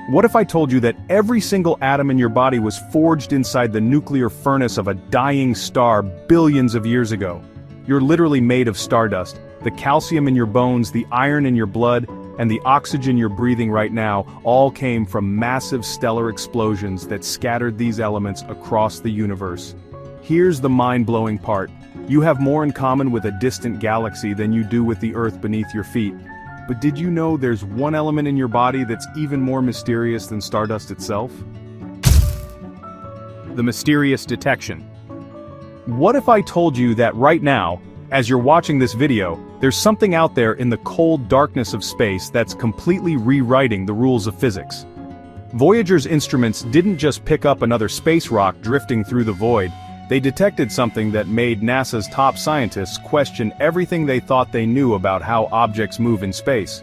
What if I told you that every single atom in your body was forged inside the nuclear furnace of a dying star billions of years ago? You're literally made of stardust. The calcium in your bones, the iron in your blood, and the oxygen you're breathing right now all came from massive stellar explosions that scattered these elements across the universe. Here's the mind-blowing part. You have more in common with a distant galaxy than you do with the Earth beneath your feet. But did you know there's one element in your body that's even more mysterious than stardust itself? The mysterious detection. What if I told you that right now, as you're watching this video, there's something out there in the cold darkness of space that's completely rewriting the rules of physics? Voyager's instruments didn't just pick up another space rock drifting through the void. They detected something that made NASA's top scientists question everything they thought they knew about how objects move in space.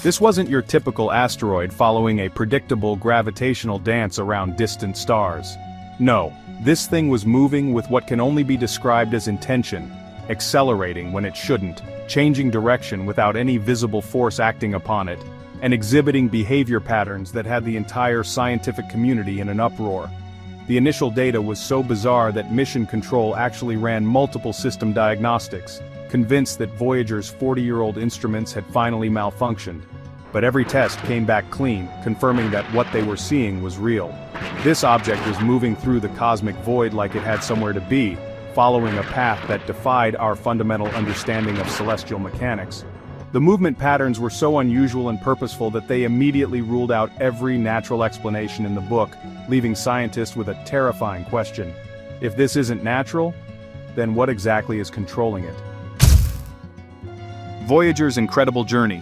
This wasn't your typical asteroid following a predictable gravitational dance around distant stars. No, this thing was moving with what can only be described as intention, accelerating when it shouldn't, changing direction without any visible force acting upon it, and exhibiting behavior patterns that had the entire scientific community in an uproar. The initial data was so bizarre that Mission Control actually ran multiple system diagnostics, convinced that Voyager's 40-year-old instruments had finally malfunctioned. But every test came back clean, confirming that what they were seeing was real. This object was moving through the cosmic void like it had somewhere to be, following a path that defied our fundamental understanding of celestial mechanics. The movement patterns were so unusual and purposeful that they immediately ruled out every natural explanation in the book, leaving scientists with a terrifying question. If this isn't natural, then what exactly is controlling it? Voyager's incredible journey.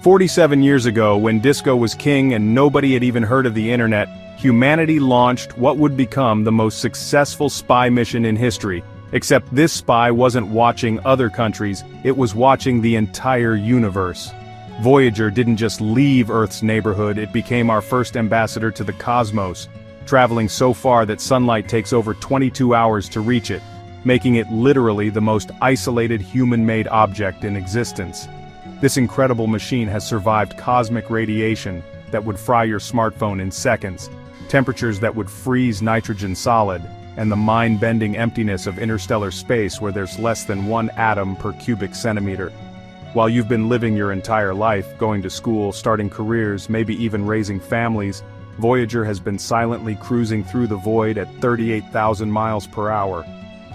47 years ago, when disco was king and nobody had even heard of the internet, humanity launched what would become the most successful spy mission in history. Except this spy wasn't watching other countries, it was watching the entire universe. Voyager didn't just leave Earth's neighborhood, it became our first ambassador to the cosmos, traveling so far that sunlight takes over 22 hours to reach it, making it literally the most isolated human-made object in existence. This incredible machine has survived cosmic radiation that would fry your smartphone in seconds, temperatures that would freeze nitrogen solid, and the mind-bending emptiness of interstellar space where there's less than 1 atom per cubic centimeter. While you've been living your entire life, going to school, starting careers, maybe even raising families, Voyager has been silently cruising through the void at 38,000 miles per hour,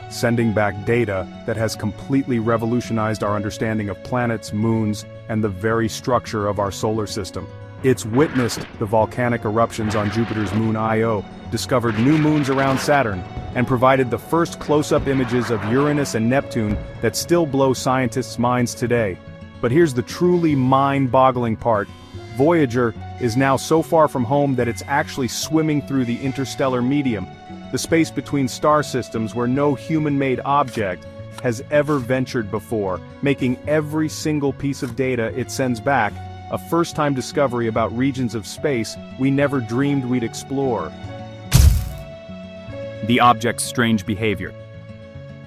sending back data that has completely revolutionized our understanding of planets, moons, and the very structure of our solar system. It's witnessed the volcanic eruptions on Jupiter's moon Io, discovered new moons around Saturn, and provided the first close-up images of Uranus and Neptune that still blow scientists' minds today. But here's the truly mind-boggling part. Voyager is now so far from home that it's actually swimming through the interstellar medium, the space between star systems where no human-made object has ever ventured before, making every single piece of data it sends back a first-time discovery about regions of space we never dreamed we'd explore. The object's strange behavior.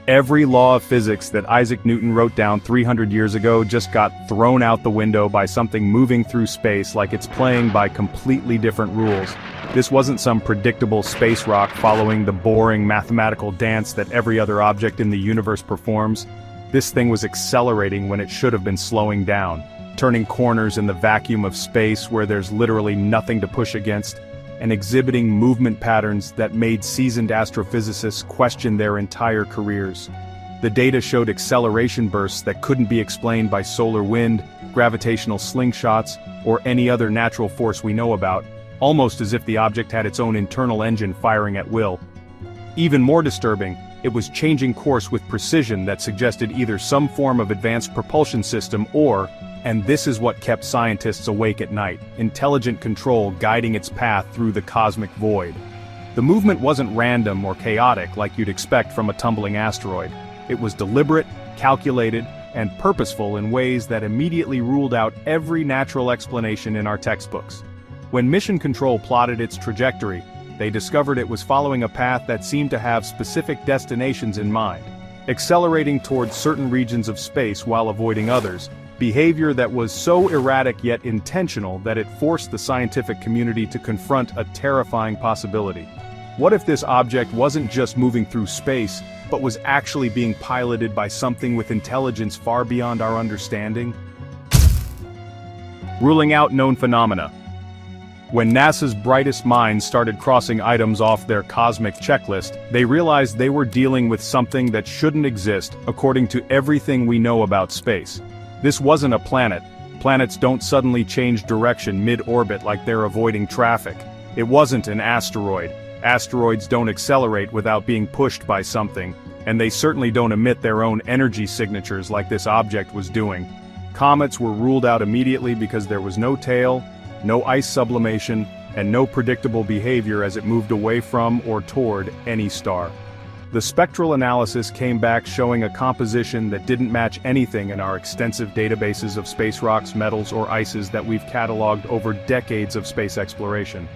Every law of physics that Isaac Newton wrote down 300 years ago just got thrown out the window by something moving through space like it's playing by completely different rules. This wasn't some predictable space rock following the boring mathematical dance that every other object in the universe performs. This thing was accelerating when it should have been slowing down, turning corners in the vacuum of space where there's literally nothing to push against, and exhibiting movement patterns that made seasoned astrophysicists question their entire careers. The data showed acceleration bursts that couldn't be explained by solar wind, gravitational slingshots, or any other natural force we know about, almost as if the object had its own internal engine firing at will. Even more disturbing, it was changing course with precision that suggested either some form of advanced propulsion system or, and this is what kept scientists awake at night, intelligent control guiding its path through the cosmic void. The movement wasn't random or chaotic like you'd expect from a tumbling asteroid. It was deliberate, calculated, and purposeful in ways that immediately ruled out every natural explanation in our textbooks. When Mission Control plotted its trajectory, they discovered it was following a path that seemed to have specific destinations in mind, accelerating towards certain regions of space while avoiding others, behavior that was so erratic yet intentional that it forced the scientific community to confront a terrifying possibility. What if this object wasn't just moving through space, but was actually being piloted by something with intelligence far beyond our understanding? Ruling out known phenomena. When NASA's brightest minds started crossing items off their cosmic checklist, they realized they were dealing with something that shouldn't exist according to everything we know about space. This wasn't a planet. Planets don't suddenly change direction mid-orbit like they're avoiding traffic. It wasn't an asteroid. Asteroids don't accelerate without being pushed by something, and they certainly don't emit their own energy signatures like this object was doing. Comets were ruled out immediately because there was no tail, no ice sublimation, and no predictable behavior as it moved away from or toward any star. The spectral analysis came back showing a composition that didn't match anything in our extensive databases of space rocks, metals, or ices that we've cataloged over decades of space exploration.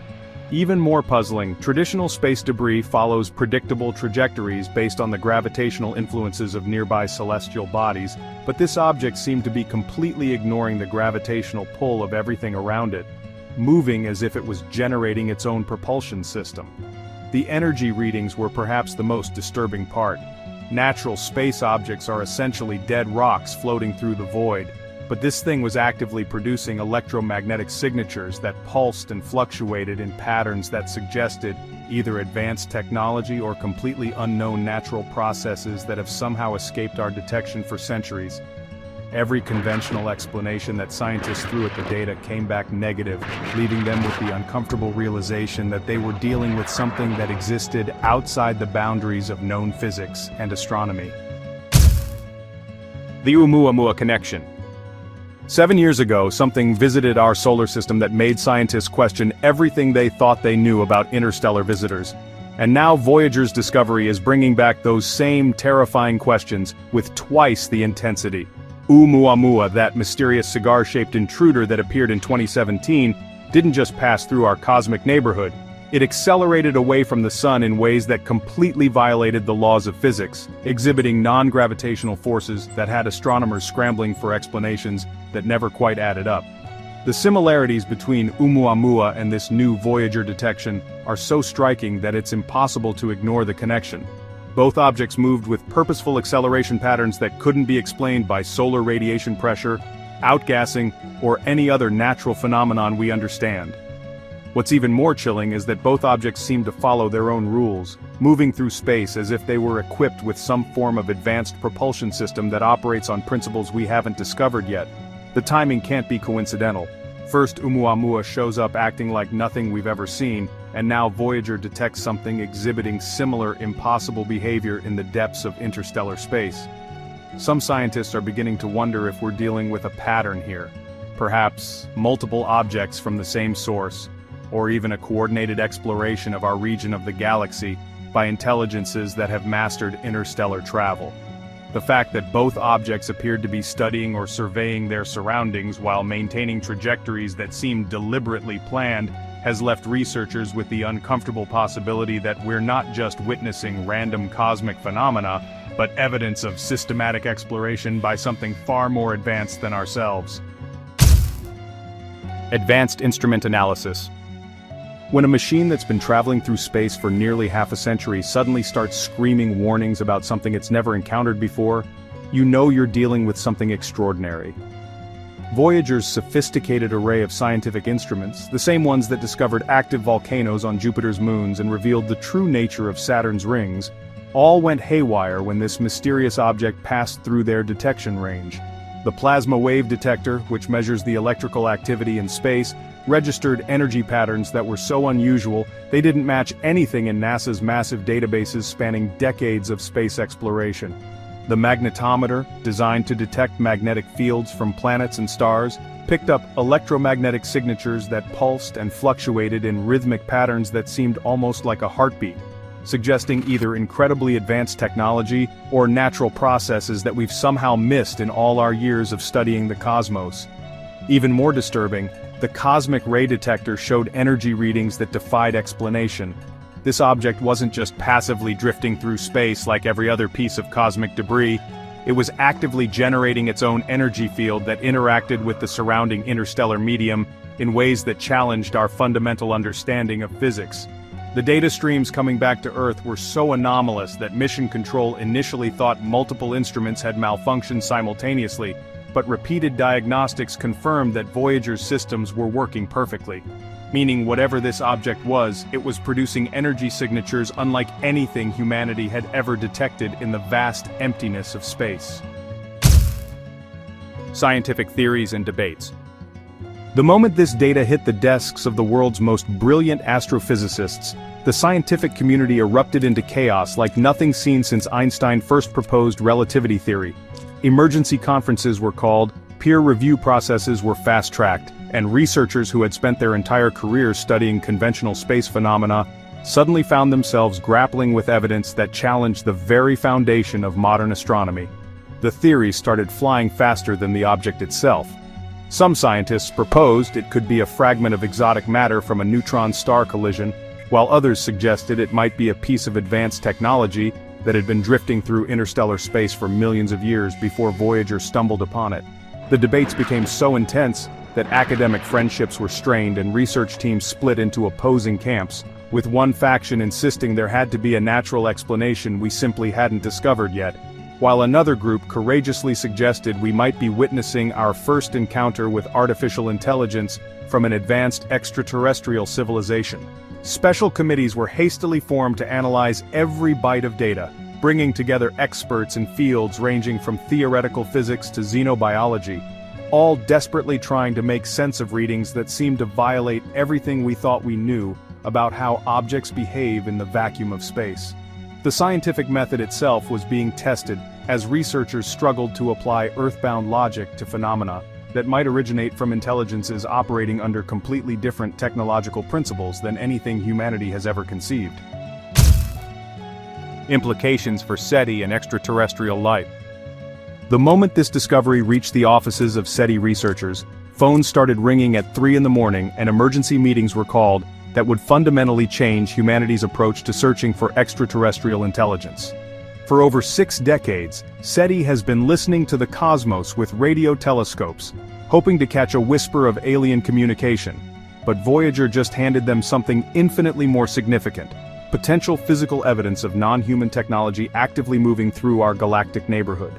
Even more puzzling, traditional space debris follows predictable trajectories based on the gravitational influences of nearby celestial bodies, but this object seemed to be completely ignoring the gravitational pull of everything around it, moving as if it was generating its own propulsion system. The energy readings were perhaps the most disturbing part. Natural space objects are essentially dead rocks floating through the void, but this thing was actively producing electromagnetic signatures that pulsed and fluctuated in patterns that suggested either advanced technology or completely unknown natural processes that have somehow escaped our detection for centuries. Every conventional explanation that scientists threw at the data came back negative, leaving them with the uncomfortable realization that they were dealing with something that existed outside the boundaries of known physics and astronomy. The Oumuamua connection. 7 years ago, something visited our solar system that made scientists question everything they thought they knew about interstellar visitors. And now Voyager's discovery is bringing back those same terrifying questions with twice the intensity. Oumuamua, that mysterious cigar-shaped intruder that appeared in 2017, didn't just pass through our cosmic neighborhood. It accelerated away from the sun in ways that completely violated the laws of physics, exhibiting non-gravitational forces that had astronomers scrambling for explanations that never quite added up. The similarities between Oumuamua and this new Voyager detection are so striking that it's impossible to ignore the connection. Both objects moved with purposeful acceleration patterns that couldn't be explained by solar radiation pressure, outgassing, or any other natural phenomenon we understand. What's even more chilling is that both objects seem to follow their own rules, moving through space as if they were equipped with some form of advanced propulsion system that operates on principles we haven't discovered yet. The timing can't be coincidental. First, Oumuamua shows up acting like nothing we've ever seen, and now Voyager detects something exhibiting similar impossible behavior in the depths of interstellar space. Some scientists are beginning to wonder if we're dealing with a pattern here. Perhaps multiple objects from the same source, or even a coordinated exploration of our region of the galaxy by intelligences that have mastered interstellar travel. The fact that both objects appeared to be studying or surveying their surroundings while maintaining trajectories that seemed deliberately planned has left researchers with the uncomfortable possibility that we're not just witnessing random cosmic phenomena, but evidence of systematic exploration by something far more advanced than ourselves. Advanced instrument analysis. When a machine that's been traveling through space for nearly half a century suddenly starts screaming warnings about something it's never encountered before, you know you're dealing with something extraordinary. Voyager's sophisticated array of scientific instruments, the same ones that discovered active volcanoes on Jupiter's moons and revealed the true nature of Saturn's rings, all went haywire when this mysterious object passed through their detection range. The plasma wave detector, which measures the electrical activity in space, registered energy patterns that were so unusual they didn't match anything in NASA's massive databases spanning decades of space exploration. The magnetometer, designed to detect magnetic fields from planets and stars, picked up electromagnetic signatures that pulsed and fluctuated in rhythmic patterns that seemed almost like a heartbeat, suggesting either incredibly advanced technology or natural processes that we've somehow missed in all our years of studying the cosmos. Even more disturbing, the cosmic ray detector showed energy readings that defied explanation. This object wasn't just passively drifting through space like every other piece of cosmic debris, It was actively generating its own energy field that interacted with the surrounding interstellar medium in ways that challenged our fundamental understanding of physics. The data streams coming back to Earth were so anomalous that Mission Control initially thought multiple instruments had malfunctioned simultaneously, but repeated diagnostics confirmed that Voyager's systems were working perfectly. Meaning whatever this object was, it was producing energy signatures unlike anything humanity had ever detected in the vast emptiness of space. Scientific theories and debates. The moment this data hit the desks of the world's most brilliant astrophysicists, the scientific community erupted into chaos like nothing seen since Einstein first proposed relativity theory. Emergency conferences were called, peer review processes were fast-tracked, and researchers who had spent their entire careers studying conventional space phenomena suddenly found themselves grappling with evidence that challenged the very foundation of modern astronomy. The theories started flying faster than the object itself. Some scientists proposed it could be a fragment of exotic matter from a neutron star collision, while others suggested it might be a piece of advanced technology that had been drifting through interstellar space for millions of years before Voyager stumbled upon it. The debates became so intense that academic friendships were strained and research teams split into opposing camps, with one faction insisting there had to be a natural explanation we simply hadn't discovered yet, while another group courageously suggested we might be witnessing our first encounter with artificial intelligence from an advanced extraterrestrial civilization. Special committees were hastily formed to analyze every byte of data, bringing together experts in fields ranging from theoretical physics to xenobiology, all desperately trying to make sense of readings that seemed to violate everything we thought we knew about how objects behave in the vacuum of space. The scientific method itself was being tested as researchers struggled to apply earthbound logic to phenomena that might originate from intelligences operating under completely different technological principles than anything humanity has ever conceived. Implications for SETI and extraterrestrial life. The moment this discovery reached the offices of SETI researchers, phones started ringing at 3 in the morning and emergency meetings were called that would fundamentally change humanity's approach to searching for extraterrestrial intelligence. For over 6 decades, SETI has been listening to the cosmos with radio telescopes, hoping to catch a whisper of alien communication. But Voyager just handed them something infinitely more significant: potential physical evidence of non-human technology actively moving through our galactic neighborhood.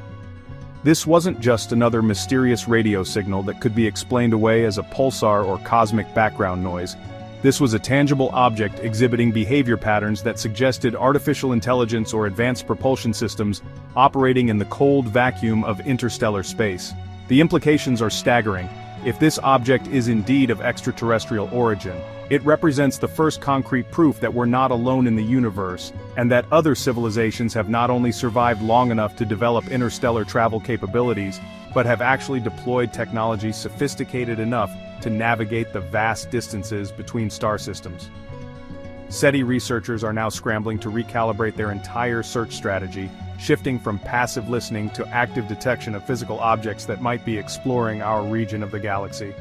This wasn't just another mysterious radio signal that could be explained away as a pulsar or cosmic background noise. This was a tangible object exhibiting behavior patterns that suggested artificial intelligence or advanced propulsion systems operating in the cold vacuum of interstellar space. The implications are staggering. If this object is indeed of extraterrestrial origin, it represents the first concrete proof that we're not alone in the universe, and that other civilizations have not only survived long enough to develop interstellar travel capabilities, but have actually deployed technology sophisticated enough to navigate the vast distances between star systems. SETI researchers are now scrambling to recalibrate their entire search strategy, shifting from passive listening to active detection of physical objects that might be exploring our region of the galaxy.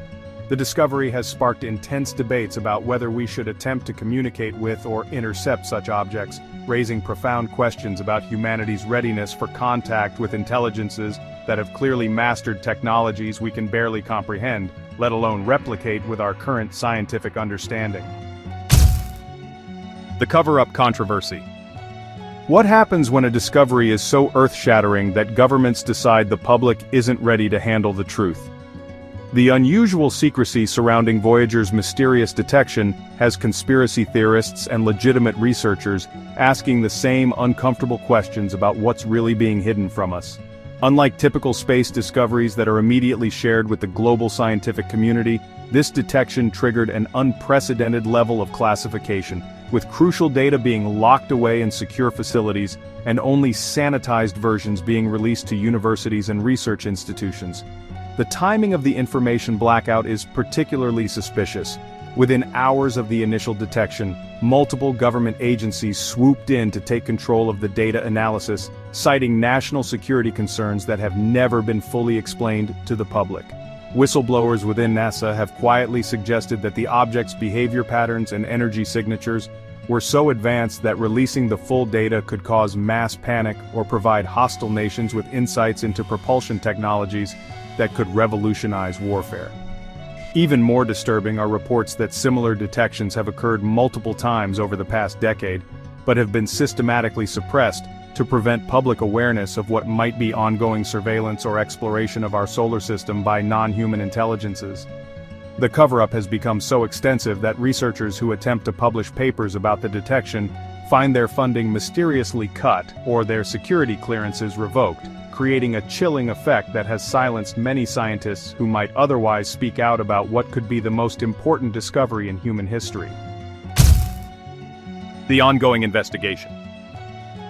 The discovery has sparked intense debates about whether we should attempt to communicate with or intercept such objects, raising profound questions about humanity's readiness for contact with intelligences that have clearly mastered technologies we can barely comprehend, let alone replicate with our current scientific understanding. The cover-up controversy. What happens when a discovery is so earth-shattering that governments decide the public isn't ready to handle the truth? The unusual secrecy surrounding Voyager's mysterious detection has conspiracy theorists and legitimate researchers asking the same uncomfortable questions about what's really being hidden from us. Unlike typical space discoveries that are immediately shared with the global scientific community, this detection triggered an unprecedented level of classification, with crucial data being locked away in secure facilities and only sanitized versions being released to universities and research institutions. The timing of the information blackout is particularly suspicious. Within hours of the initial detection, multiple government agencies swooped in to take control of the data analysis, citing national security concerns that have never been fully explained to the public. Whistleblowers within NASA have quietly suggested that the object's behavior patterns and energy signatures were so advanced that releasing the full data could cause mass panic or provide hostile nations with insights into propulsion technologies that could revolutionize warfare. Even more disturbing are reports that similar detections have occurred multiple times over the past decade, but have been systematically suppressed to prevent public awareness of what might be ongoing surveillance or exploration of our solar system by non-human intelligences. The cover-up has become so extensive that researchers who attempt to publish papers about the detection find their funding mysteriously cut or their security clearances revoked, creating a chilling effect that has silenced many scientists who might otherwise speak out about what could be the most important discovery in human history. The ongoing investigation.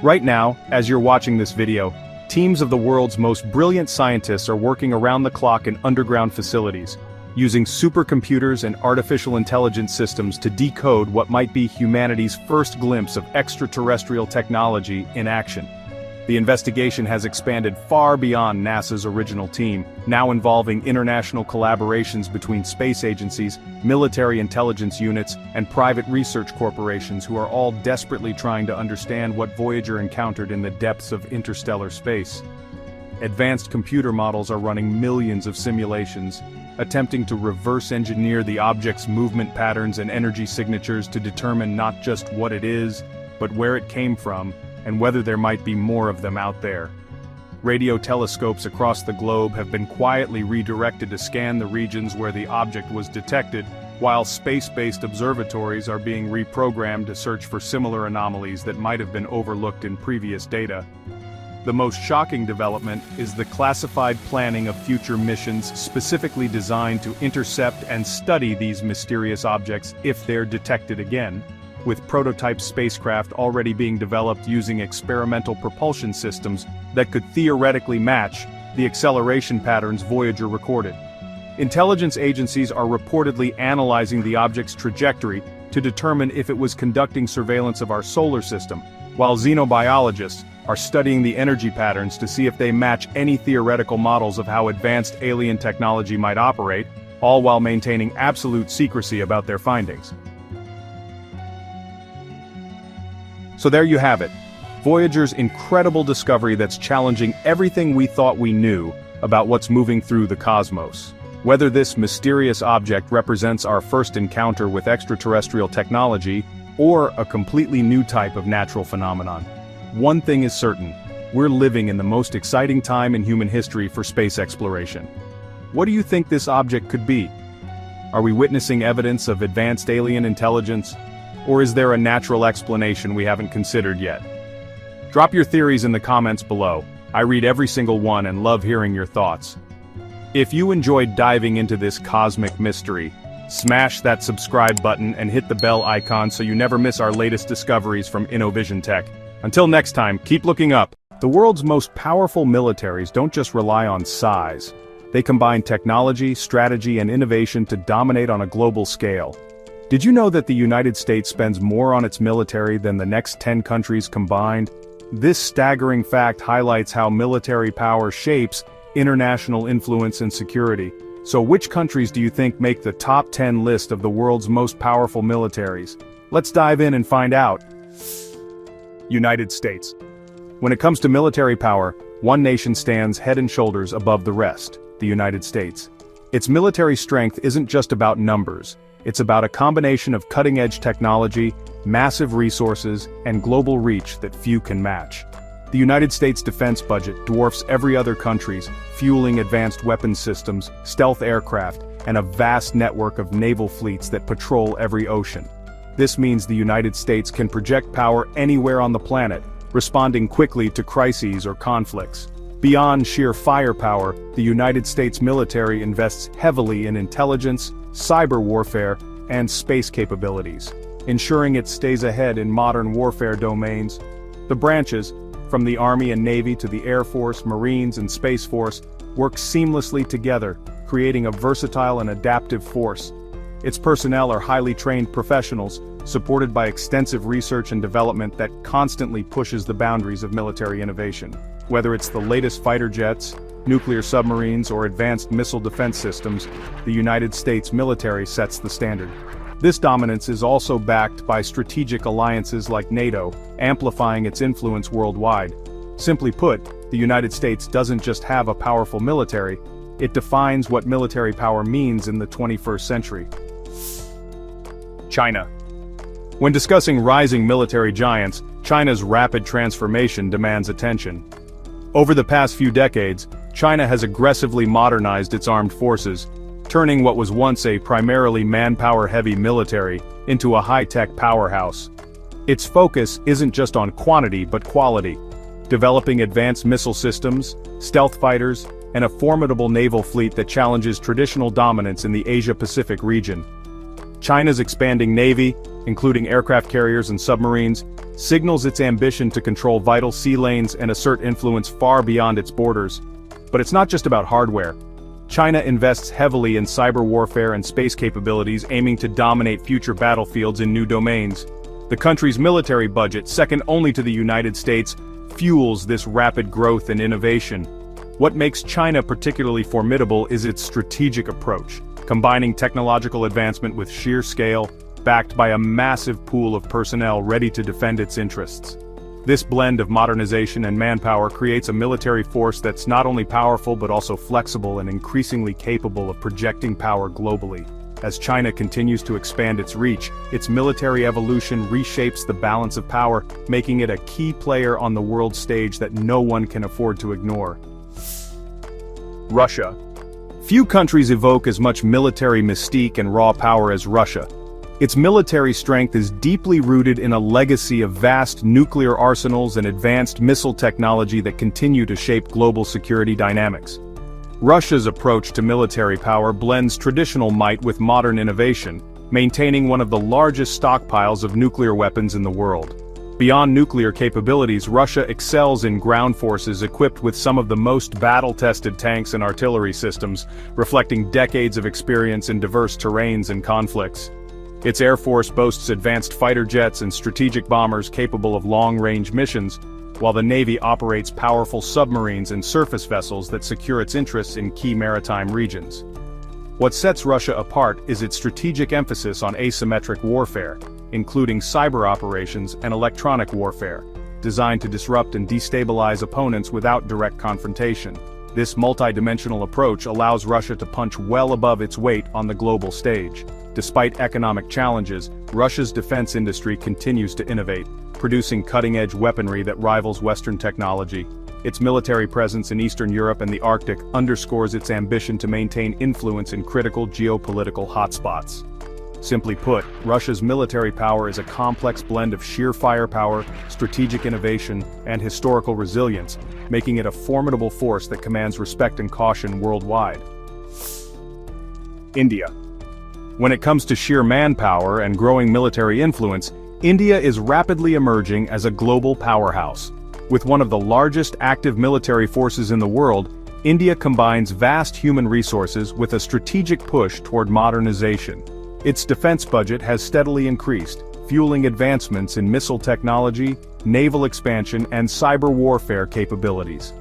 Right now, as you're watching this video, teams of the world's most brilliant scientists are working around the clock in underground facilities, using supercomputers and artificial intelligence systems to decode what might be humanity's first glimpse of extraterrestrial technology in action. The investigation has expanded far beyond NASA's original team, now involving international collaborations between space agencies, military intelligence units, and private research corporations who are all desperately trying to understand what Voyager encountered in the depths of interstellar space. Advanced computer models are running millions of simulations, attempting to reverse engineer the object's movement patterns and energy signatures to determine not just what it is, but where it came from, and whether there might be more of them out there. Radio telescopes across the globe have been quietly redirected to scan the regions where the object was detected, while space-based observatories are being reprogrammed to search for similar anomalies that might have been overlooked in previous data. The most shocking development is the classified planning of future missions specifically designed to intercept and study these mysterious objects if they're detected again, with prototype spacecraft already being developed using experimental propulsion systems that could theoretically match the acceleration patterns Voyager recorded. Intelligence agencies are reportedly analyzing the object's trajectory to determine if it was conducting surveillance of our solar system, while xenobiologists are studying the energy patterns to see if they match any theoretical models of how advanced alien technology might operate, all while maintaining absolute secrecy about their findings. So there you have it, Voyager's incredible discovery that's challenging everything we thought we knew about what's moving through the cosmos. Whether this mysterious object represents our first encounter with extraterrestrial technology, or a completely new type of natural phenomenon, one thing is certain: we're living in the most exciting time in human history for space exploration. What do you think this object could be? Are we witnessing evidence of advanced alien intelligence? Or is there a natural explanation we haven't considered yet? Drop your theories in the comments below. I read every single one and love hearing your thoughts. If you enjoyed diving into this cosmic mystery, smash that subscribe button and hit the bell icon so you never miss our latest discoveries from InnoVision Tech. Until next time, keep looking up. The world's most powerful militaries don't just rely on size. They combine technology, strategy, and innovation to dominate on a global scale. Did you know that the United States spends more on its military than the next 10 countries combined? This staggering fact highlights how military power shapes international influence and security. So which countries do you think make the top 10 list of the world's most powerful militaries? Let's dive in and find out. United States. When it comes to military power, one nation stands head and shoulders above the rest: the United States. Its military strength isn't just about numbers. It's about a combination of cutting-edge technology, massive resources, and global reach that few can match. The United States defense budget dwarfs every other country's, fueling advanced weapons systems, stealth aircraft, and a vast network of naval fleets that patrol every ocean. This means the United States can project power anywhere on the planet, responding quickly to crises or conflicts. Beyond sheer firepower, the United States military invests heavily in intelligence, cyber warfare, and space capabilities, ensuring it stays ahead in modern warfare domains. The branches, from the Army and Navy to the Air Force, Marines, and Space Force, work seamlessly together, creating a versatile and adaptive force. Its personnel are highly trained professionals, supported by extensive research and development that constantly pushes the boundaries of military innovation. Whether it's the latest fighter jets, nuclear submarines, or advanced missile defense systems, the United States military sets the standard. This dominance is also backed by strategic alliances like NATO, amplifying its influence worldwide. Simply put, the United States doesn't just have a powerful military, it defines what military power means in the 21st century. China. When discussing rising military giants, China's rapid transformation demands attention. Over the past few decades, China has aggressively modernized its armed forces, turning what was once a primarily manpower-heavy military into a high-tech powerhouse. Its focus isn't just on quantity but quality, developing advanced missile systems, stealth fighters, and a formidable naval fleet that challenges traditional dominance in the Asia-Pacific region. China's expanding navy, including aircraft carriers and submarines, signals its ambition to control vital sea lanes and assert influence far beyond its borders. But it's not just about hardware. China invests heavily in cyber warfare and space capabilities, aiming to dominate future battlefields in new domains. The country's military budget, second only to the United States, fuels this rapid growth and innovation. What makes China particularly formidable is its strategic approach, combining technological advancement with sheer scale, backed by a massive pool of personnel ready to defend its interests. This blend of modernization and manpower creates a military force that's not only powerful but also flexible and increasingly capable of projecting power globally. As China continues to expand its reach, its military evolution reshapes the balance of power, making it a key player on the world stage that no one can afford to ignore. Russia. Few countries evoke as much military mystique and raw power as Russia. Its military strength is deeply rooted in a legacy of vast nuclear arsenals and advanced missile technology that continue to shape global security dynamics. Russia's approach to military power blends traditional might with modern innovation, maintaining one of the largest stockpiles of nuclear weapons in the world. Beyond nuclear capabilities, Russia excels in ground forces equipped with some of the most battle-tested tanks and artillery systems, reflecting decades of experience in diverse terrains and conflicts. Its air force boasts advanced fighter jets and strategic bombers capable of long-range missions, while the Navy operates powerful submarines and surface vessels that secure its interests in key maritime regions. What sets Russia apart is its strategic emphasis on asymmetric warfare, including cyber operations and electronic warfare, designed to disrupt and destabilize opponents without direct confrontation. This multi-dimensional approach allows Russia to punch well above its weight on the global stage. Despite economic challenges, Russia's defense industry continues to innovate, producing cutting-edge weaponry that rivals Western technology. Its military presence in Eastern Europe and the Arctic underscores its ambition to maintain influence in critical geopolitical hotspots. Simply put, Russia's military power is a complex blend of sheer firepower, strategic innovation, and historical resilience, making it a formidable force that commands respect and caution worldwide. India. When it comes to sheer manpower and growing military influence, India is rapidly emerging as a global powerhouse. With one of the largest active military forces in the world, India combines vast human resources with a strategic push toward modernization. Its defense budget has steadily increased, fueling advancements in missile technology, naval expansion, and cyber warfare capabilities.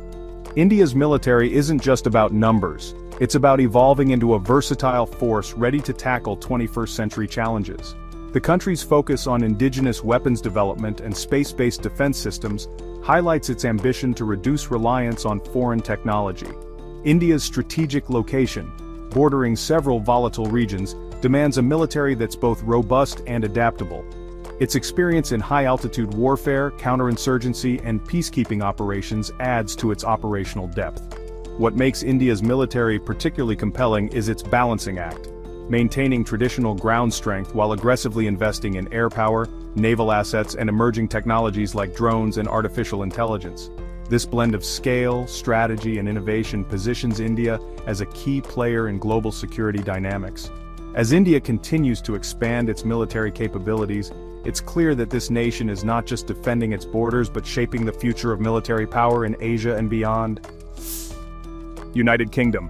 India's military isn't just about numbers, it's about evolving into a versatile force ready to tackle 21st century challenges. The country's focus on indigenous weapons development and space-based defense systems highlights its ambition to reduce reliance on foreign technology. India's strategic location, bordering several volatile regions, demands a military that's both robust and adaptable. Its experience in high-altitude warfare, counterinsurgency, and peacekeeping operations adds to its operational depth. What makes India's military particularly compelling is its balancing act, maintaining traditional ground strength while aggressively investing in air power, naval assets, and emerging technologies like drones and artificial intelligence. This blend of scale, strategy, and innovation positions India as a key player in global security dynamics. As India continues to expand its military capabilities, it's clear that this nation is not just defending its borders but shaping the future of military power in Asia and beyond. United Kingdom.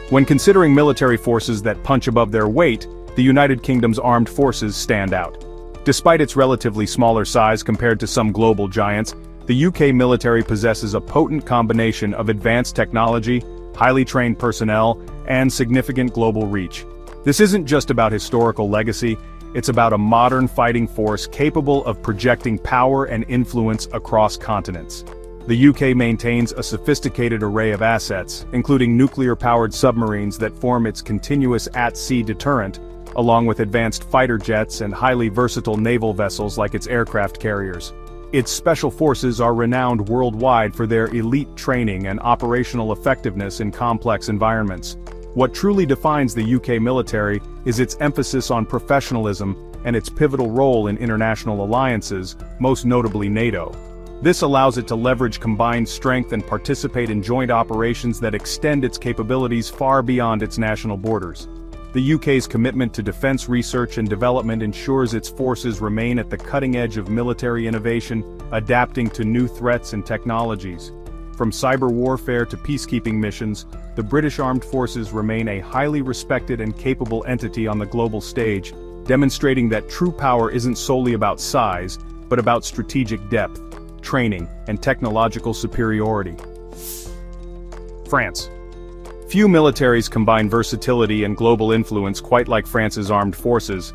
When considering military forces that punch above their weight, the United Kingdom's armed forces stand out. Despite its relatively smaller size compared to some global giants, the UK military possesses a potent combination of advanced technology, highly trained personnel, and significant global reach. This isn't just about historical legacy, It's about a modern fighting force capable of projecting power and influence across continents. The UK maintains a sophisticated array of assets, including nuclear-powered submarines that form its continuous at-sea deterrent, along with advanced fighter jets and highly versatile naval vessels like its aircraft carriers. Its special forces are renowned worldwide for their elite training and operational effectiveness in complex environments. What truly defines the UK military is its emphasis on professionalism and its pivotal role in international alliances, most notably NATO. This allows it to leverage combined strength and participate in joint operations that extend its capabilities far beyond its national borders. The UK's commitment to defense research and development ensures its forces remain at the cutting edge of military innovation, adapting to new threats and technologies. From cyber warfare to peacekeeping missions, the British Armed Forces remain a highly respected and capable entity on the global stage, demonstrating that true power isn't solely about size, but about strategic depth, training, and technological superiority. France. Few militaries combine versatility and global influence quite like France's armed forces.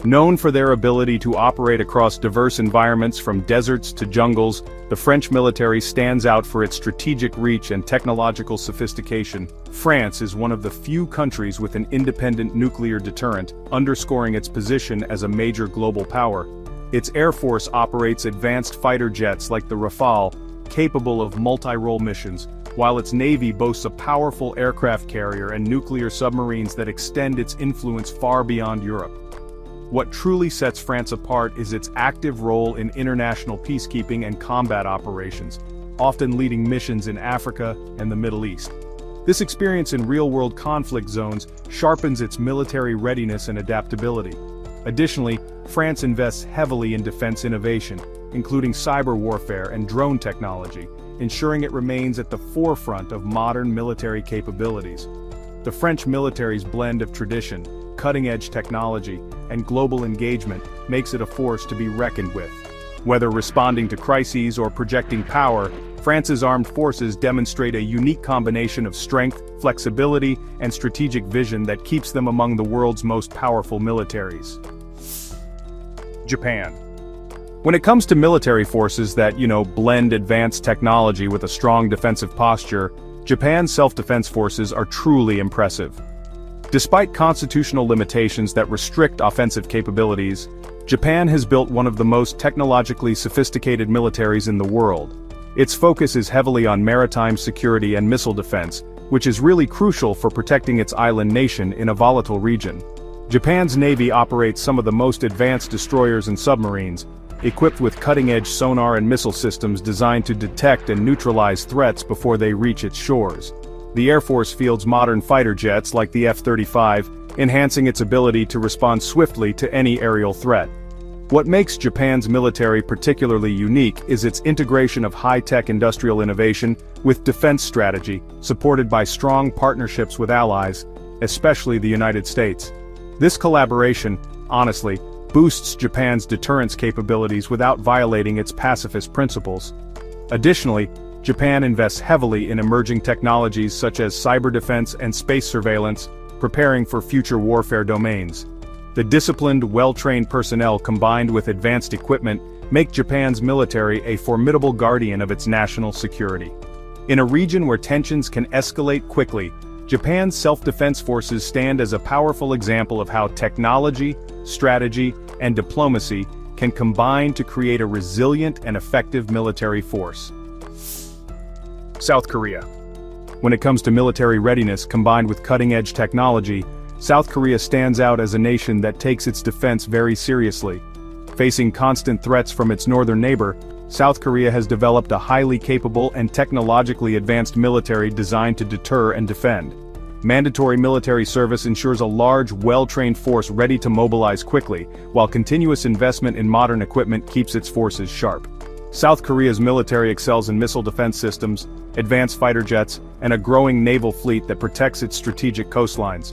Known for their ability to operate across diverse environments from deserts to jungles, the French military stands out for its strategic reach and technological sophistication. France is one of the few countries with an independent nuclear deterrent, underscoring its position as a major global power. Its air force operates advanced fighter jets like the Rafale, capable of multi-role missions, while its navy boasts a powerful aircraft carrier and nuclear submarines that extend its influence far beyond Europe. What truly sets France apart is its active role in international peacekeeping and combat operations, often leading missions in Africa and the Middle East. This experience in real-world conflict zones sharpens its military readiness and adaptability. Additionally, France invests heavily in defense innovation, including cyber warfare and drone technology, ensuring it remains at the forefront of modern military capabilities. The French military's blend of tradition, cutting-edge technology, and global engagement makes it a force to be reckoned with. Whether responding to crises or projecting power, France's armed forces demonstrate a unique combination of strength, flexibility, and strategic vision that keeps them among the world's most powerful militaries. Japan. When it comes to military forces that, blend advanced technology with a strong defensive posture, Japan's self-defense forces are truly impressive. Despite constitutional limitations that restrict offensive capabilities, Japan has built one of the most technologically sophisticated militaries in the world. Its focus is heavily on maritime security and missile defense, which is really crucial for protecting its island nation in a volatile region. Japan's navy operates some of the most advanced destroyers and submarines, equipped with cutting-edge sonar and missile systems designed to detect and neutralize threats before they reach its shores. The Air Force fields modern fighter jets like the F-35, enhancing its ability to respond swiftly to any aerial threat. What makes Japan's military particularly unique is its integration of high-tech industrial innovation with defense strategy, supported by strong partnerships with allies, especially the United States. This collaboration, honestly, boosts Japan's deterrence capabilities without violating its pacifist principles. Additionally, Japan invests heavily in emerging technologies such as cyber defense and space surveillance, preparing for future warfare domains. The disciplined, well-trained personnel combined with advanced equipment make Japan's military a formidable guardian of its national security. In a region where tensions can escalate quickly, Japan's self-defense forces stand as a powerful example of how technology, strategy, and diplomacy can combine to create a resilient and effective military force. South Korea. When it comes to military readiness combined with cutting-edge technology, South Korea stands out as a nation that takes its defense very seriously. Facing constant threats from its northern neighbor, South Korea has developed a highly capable and technologically advanced military designed to deter and defend. Mandatory military service ensures a large, well-trained force ready to mobilize quickly, while continuous investment in modern equipment keeps its forces sharp. South Korea's military excels in missile defense systems, advanced fighter jets, and a growing naval fleet that protects its strategic coastlines.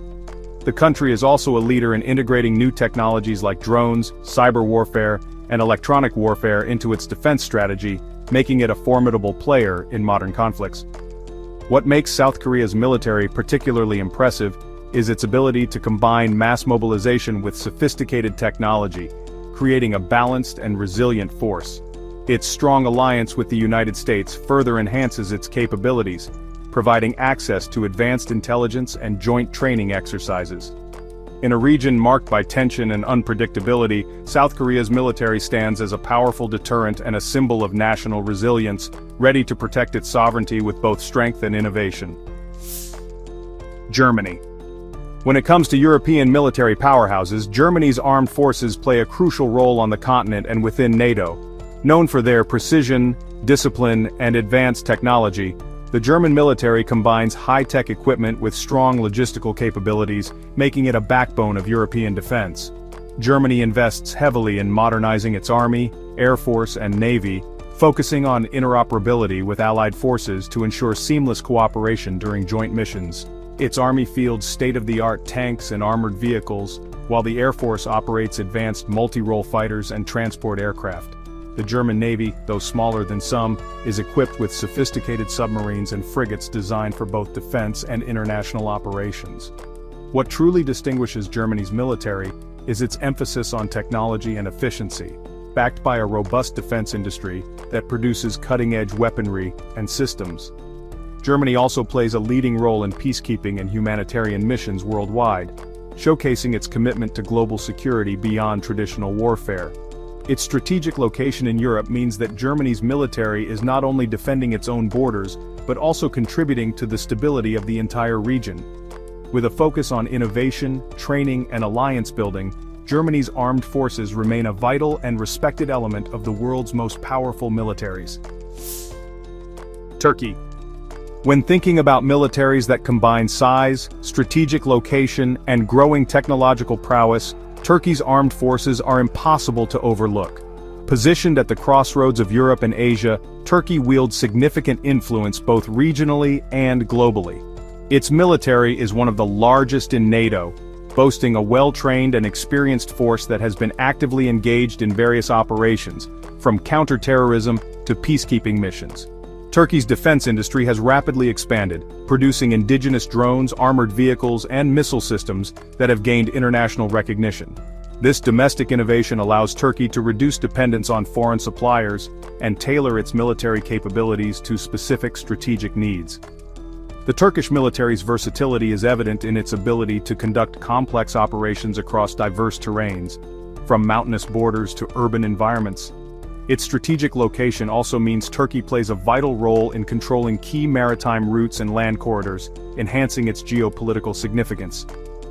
The country is also a leader in integrating new technologies like drones, cyber warfare, and electronic warfare into its defense strategy, making it a formidable player in modern conflicts. What makes South Korea's military particularly impressive is its ability to combine mass mobilization with sophisticated technology, creating a balanced and resilient force. Its strong alliance with the United States further enhances its capabilities, providing access to advanced intelligence and joint training exercises. In a region marked by tension and unpredictability, South Korea's military stands as a powerful deterrent and a symbol of national resilience, ready to protect its sovereignty with both strength and innovation. Germany. When it comes to European military powerhouses, Germany's armed forces play a crucial role on the continent and within NATO. Known for their precision, discipline, and advanced technology, the German military combines high-tech equipment with strong logistical capabilities, making it a backbone of European defense. Germany invests heavily in modernizing its army, air force, and navy, focusing on interoperability with allied forces to ensure seamless cooperation during joint missions. Its army fields state-of-the-art tanks and armored vehicles, while the Air Force operates advanced multi-role fighters and transport aircraft. The German Navy, though smaller than some, is equipped with sophisticated submarines and frigates designed for both defense and international operations. What truly distinguishes Germany's military is its emphasis on technology and efficiency, backed by a robust defense industry that produces cutting-edge weaponry and systems. Germany also plays a leading role in peacekeeping and humanitarian missions worldwide, showcasing its commitment to global security beyond traditional warfare. Its strategic location in Europe means that Germany's military is not only defending its own borders, but also contributing to the stability of the entire region. With a focus on innovation, training, and alliance building, Germany's armed forces remain a vital and respected element of the world's most powerful militaries. Turkey. When thinking about militaries that combine size, strategic location, and growing technological prowess, Turkey's armed forces are impossible to overlook. Positioned at the crossroads of Europe and Asia, Turkey wields significant influence both regionally and globally. Its military is one of the largest in NATO, boasting a well-trained and experienced force that has been actively engaged in various operations, from counter-terrorism to peacekeeping missions. Turkey's defense industry has rapidly expanded, producing indigenous drones, armored vehicles, and missile systems that have gained international recognition. This domestic innovation allows Turkey to reduce dependence on foreign suppliers and tailor its military capabilities to specific strategic needs. The Turkish military's versatility is evident in its ability to conduct complex operations across diverse terrains, from mountainous borders to urban environments. Its strategic location also means Turkey plays a vital role in controlling key maritime routes and land corridors, enhancing its geopolitical significance.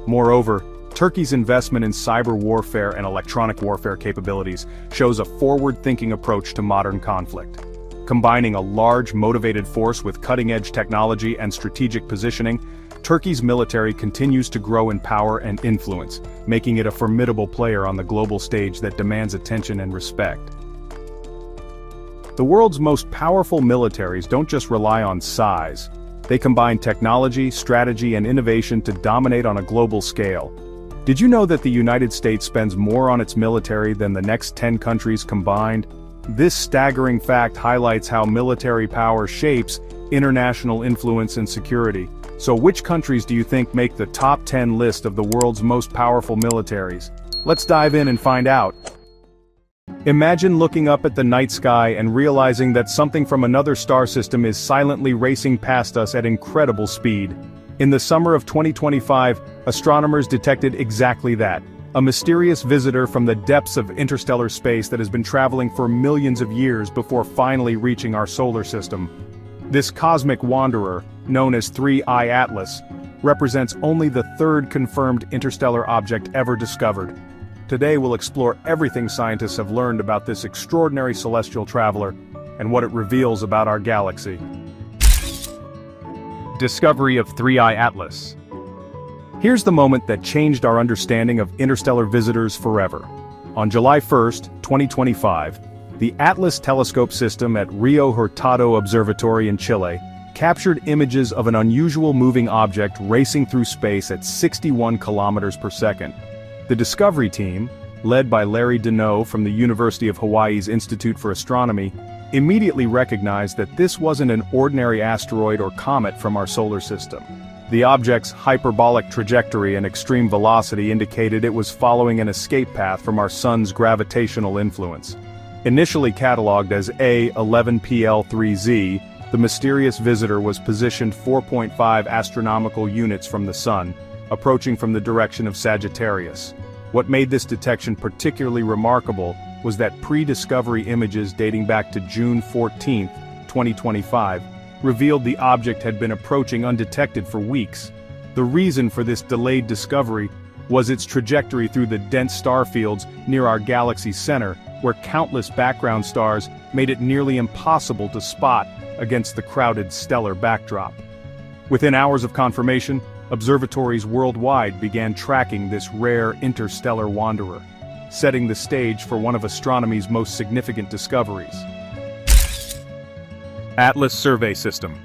Moreover, Turkey's investment in cyber warfare and electronic warfare capabilities shows a forward-thinking approach to modern conflict. Combining a large, motivated force with cutting-edge technology and strategic positioning, Turkey's military continues to grow in power and influence, making it a formidable player on the global stage that demands attention and respect. The world's most powerful militaries don't just rely on size. They combine technology, strategy, and innovation to dominate on a global scale. Did you know that the United States spends more on its military than the next 10 countries combined? This staggering fact highlights how military power shapes international influence and security. So which countries do you think make the top 10 list of the world's most powerful militaries? Let's dive in and find out. Imagine looking up at the night sky and realizing that something from another star system is silently racing past us at incredible speed. In the summer of 2025, astronomers detected exactly that. A mysterious visitor from the depths of interstellar space that has been traveling for millions of years before finally reaching our solar system. This cosmic wanderer, known as 3I Atlas, represents only the third confirmed interstellar object ever discovered. Today we'll explore everything scientists have learned about this extraordinary celestial traveler, and what it reveals about our galaxy. Discovery of 3I Atlas. Here's the moment that changed our understanding of interstellar visitors forever. On July 1st, 2025, the Atlas telescope system at Rio Hurtado Observatory in Chile captured images of an unusual moving object racing through space at 61 kilometers per second. The Discovery team, led by Larry Deneau from the University of Hawaii's Institute for Astronomy, immediately recognized that this wasn't an ordinary asteroid or comet from our solar system. The object's hyperbolic trajectory and extreme velocity indicated it was following an escape path from our sun's gravitational influence. Initially catalogued as A11PL3Z, the mysterious visitor was positioned 4.5 astronomical units from the sun, approaching from the direction of Sagittarius. What made this detection particularly remarkable was that pre-discovery images dating back to June 14, 2025, revealed the object had been approaching undetected for weeks. The reason for this delayed discovery was its trajectory through the dense star fields near our galaxy's center, where countless background stars made it nearly impossible to spot against the crowded stellar backdrop. Within hours of confirmation, observatories worldwide began tracking this rare interstellar wanderer, setting the stage for one of astronomy's most significant discoveries. Atlas Survey System.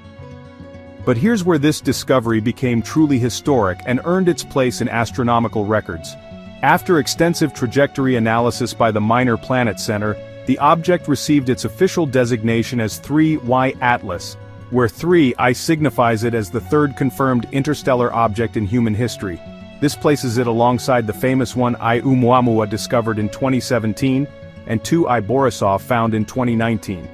But here's where this discovery became truly historic and earned its place in astronomical records. After extensive trajectory analysis by the Minor Planet Center, the object received its official designation as 3Y Atlas, where 3I signifies it as the third confirmed interstellar object in human history. This places it alongside the famous 1I Oumuamua discovered in 2017 and 2I Borisov found in 2019.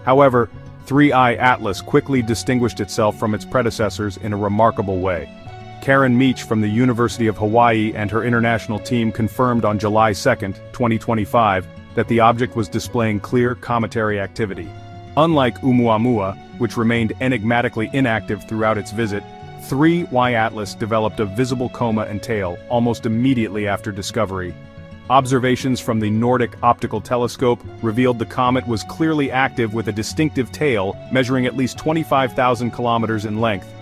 However, 3I Atlas quickly distinguished itself from its predecessors in a remarkable way. Karen Meach from the University of Hawaii and her international team confirmed on July 2, 2025, that the object was displaying clear cometary activity. Unlike Oumuamua, which remained enigmatically inactive throughout its visit, 3Y Atlas developed a visible coma and tail almost immediately after discovery. Observations from the Nordic Optical Telescope revealed the comet was clearly active with a distinctive tail measuring at least 25,000 kilometers in length.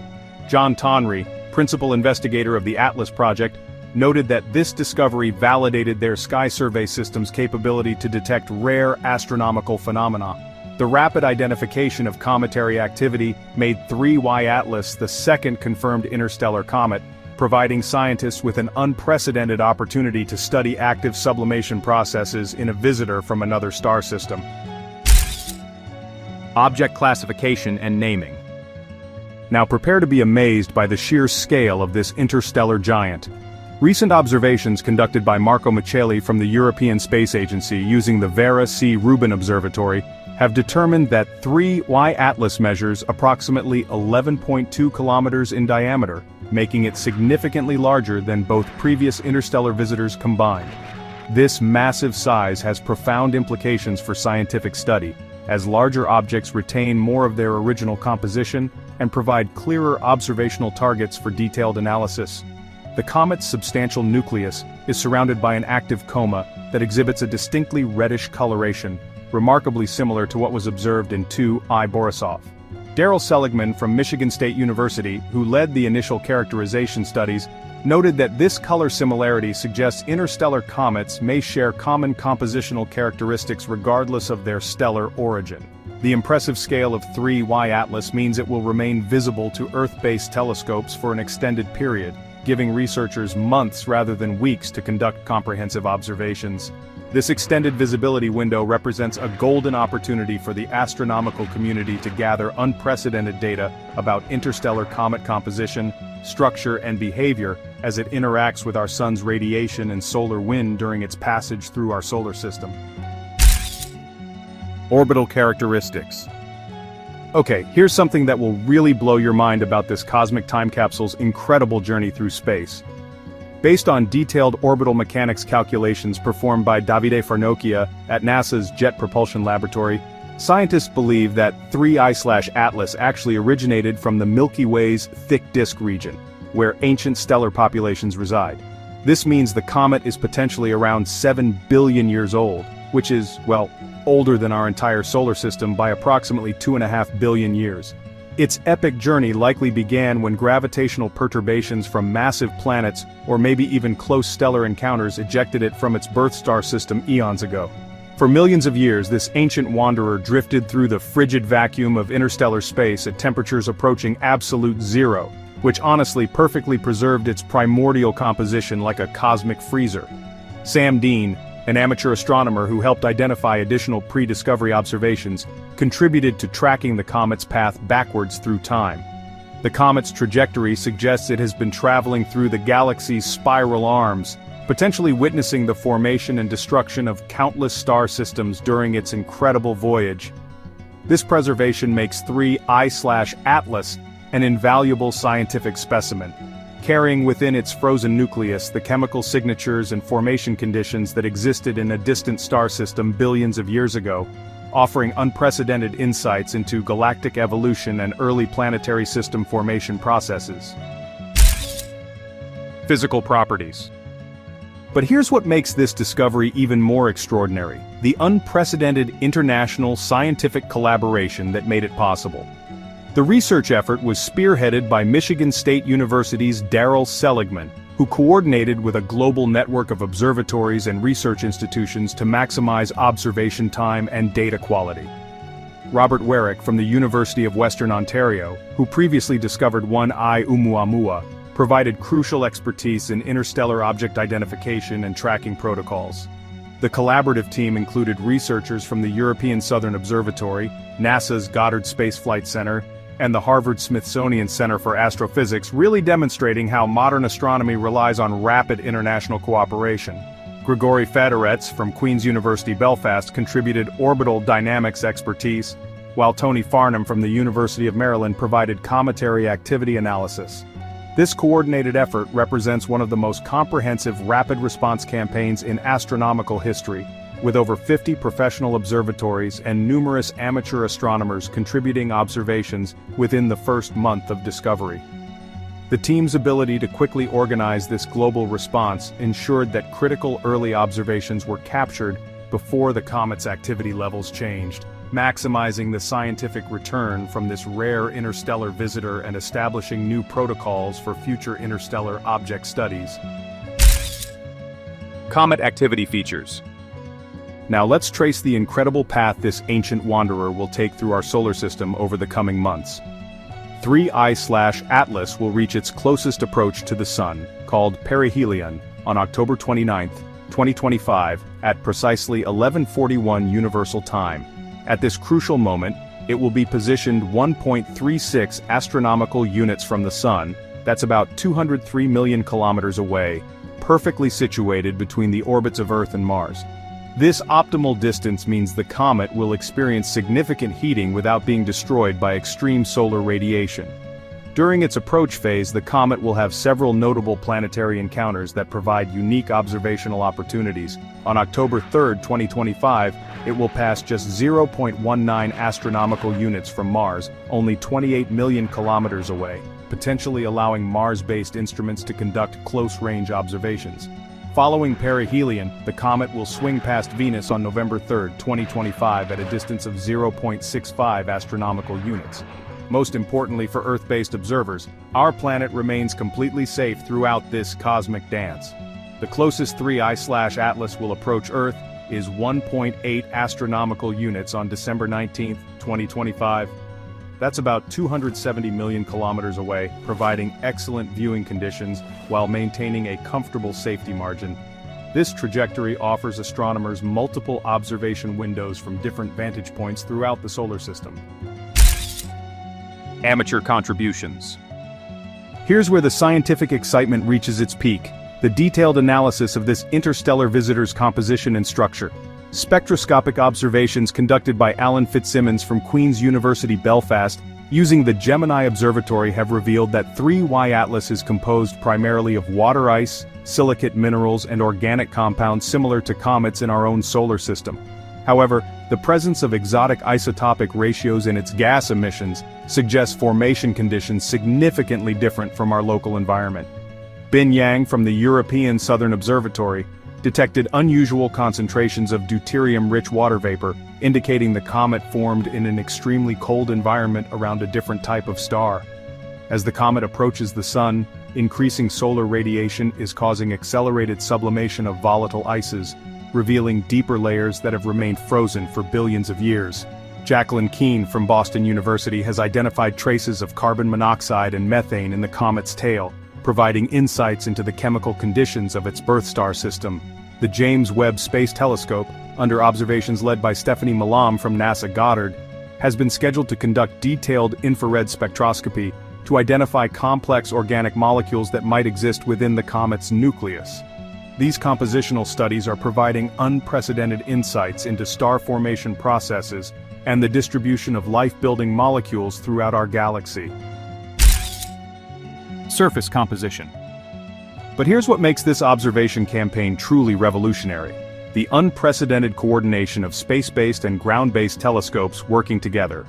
John Tonry, principal investigator of the Atlas project, noted that this discovery validated their sky survey system's capability to detect rare astronomical phenomena. The rapid identification of cometary activity made 3Y Atlas the second confirmed interstellar comet, providing scientists with an unprecedented opportunity to study active sublimation processes in a visitor from another star system. Object classification and naming. Now prepare to be amazed by the sheer scale of this interstellar giant. Recent observations conducted by Marco Micheli from the European Space Agency using the Vera C. Rubin Observatory have determined that 3Y Atlas measures approximately 11.2 kilometers in diameter, making it significantly larger than both previous interstellar visitors combined. This massive size has profound implications for scientific study, as larger objects retain more of their original composition and provide clearer observational targets for detailed analysis. The comet's substantial nucleus is surrounded by an active coma that exhibits a distinctly reddish coloration, remarkably similar to what was observed in 2I Borisov. Daryl Seligman from Michigan State University, who led the initial characterization studies, noted that this color similarity suggests interstellar comets may share common compositional characteristics regardless of their stellar origin. The impressive scale of 3Y Atlas means it will remain visible to Earth-based telescopes for an extended period, giving researchers months rather than weeks to conduct comprehensive observations. This extended visibility window represents a golden opportunity for the astronomical community to gather unprecedented data about interstellar comet composition, structure, and behavior as it interacts with our sun's radiation and solar wind during its passage through our solar system. Orbital characteristics. Okay, here's something that will really blow your mind about this cosmic time capsule's incredible journey through space. Based on detailed orbital mechanics calculations performed by Davide Farnochia at NASA's Jet Propulsion Laboratory, scientists believe that 3I/Atlas actually originated from the Milky Way's thick disk region, where ancient stellar populations reside. This means the comet is potentially around 7 billion years old, which is, well, older than our entire solar system by approximately 2.5 billion years. Its epic journey likely began when gravitational perturbations from massive planets or maybe even close stellar encounters ejected it from its birth star system eons ago. For millions of years, this ancient wanderer drifted through the frigid vacuum of interstellar space at temperatures approaching absolute zero, which honestly perfectly preserved its primordial composition like a cosmic freezer. Sam Dean, an amateur astronomer who helped identify additional pre-discovery observations, contributed to tracking the comet's path backwards through time. The comet's trajectory suggests it has been traveling through the galaxy's spiral arms, potentially witnessing the formation and destruction of countless star systems during its incredible voyage. This preservation makes 3I/Atlas an invaluable scientific specimen, carrying within its frozen nucleus the chemical signatures and formation conditions that existed in a distant star system billions of years ago, offering unprecedented insights into galactic evolution and early planetary system formation processes. Physical properties. But here's what makes this discovery even more extraordinary: the unprecedented international scientific collaboration that made it possible. The research effort was spearheaded by Michigan State University's Daryl Seligman, who coordinated with a global network of observatories and research institutions to maximize observation time and data quality. Robert Warwick from the University of Western Ontario, who previously discovered 1I Oumuamua, provided crucial expertise in interstellar object identification and tracking protocols. The collaborative team included researchers from the European Southern Observatory, NASA's Goddard Space Flight Center, and the Harvard-Smithsonian Center for Astrophysics, really demonstrating how modern astronomy relies on rapid international cooperation. Grigory Fedorets from Queen's University Belfast contributed orbital dynamics expertise, while Tony Farnham from the University of Maryland provided cometary activity analysis. This coordinated effort represents one of the most comprehensive rapid response campaigns in astronomical history, with over 50 professional observatories and numerous amateur astronomers contributing observations within the first month of discovery. The team's ability to quickly organize this global response ensured that critical early observations were captured before the comet's activity levels changed, maximizing the scientific return from this rare interstellar visitor and establishing new protocols for future interstellar object studies. Comet activity features. Now let's trace the incredible path this ancient wanderer will take through our solar system over the coming months. 3I/Atlas will reach its closest approach to the Sun, called perihelion, on October 29, 2025, at precisely 11:41 Universal Time. At this crucial moment, it will be positioned 1.36 astronomical units from the Sun, that's about 203 million kilometers away, perfectly situated between the orbits of Earth and Mars. This optimal distance means the comet will experience significant heating without being destroyed by extreme solar radiation. During its approach phase, the comet will have several notable planetary encounters that provide unique observational opportunities. On October 3, 2025, it will pass just 0.19 astronomical units from Mars, only 28 million kilometers away, potentially allowing Mars-based instruments to conduct close-range observations. Following perihelion, the comet will swing past Venus on November 3, 2025 at a distance of 0.65 astronomical units. Most importantly for Earth-based observers, our planet remains completely safe throughout this cosmic dance. The closest 3I/Atlas will approach Earth is 1.8 astronomical units on December 19, 2025. That's about 270 million kilometers away, providing excellent viewing conditions while maintaining a comfortable safety margin. This trajectory offers astronomers multiple observation windows from different vantage points throughout the solar system. Amateur contributions. Here's where the scientific excitement reaches its peak: the detailed analysis of this interstellar visitor's composition and structure. Spectroscopic observations conducted by Alan Fitzsimmons from Queen's University Belfast using the Gemini Observatory have revealed that 3Y Atlas is composed primarily of water ice, silicate minerals and organic compounds similar to comets in our own solar system. However, the presence of exotic isotopic ratios in its gas emissions suggests formation conditions significantly different from our local environment. Bin Yang from the European Southern Observatory detected unusual concentrations of deuterium-rich water vapor, indicating the comet formed in an extremely cold environment around a different type of star. As the comet approaches the Sun, increasing solar radiation is causing accelerated sublimation of volatile ices, revealing deeper layers that have remained frozen for billions of years. Jacqueline Keene from Boston University has identified traces of carbon monoxide and methane in the comet's tail, providing insights into the chemical conditions of its birth star system. The James Webb Space Telescope, under observations led by Stephanie Malam from NASA Goddard, has been scheduled to conduct detailed infrared spectroscopy, to identify complex organic molecules that might exist within the comet's nucleus. These compositional studies are providing unprecedented insights into star formation processes and the distribution of life-building molecules throughout our galaxy. Surface composition. But here's what makes this observation campaign truly revolutionary: the unprecedented coordination of space-based and ground-based telescopes working together.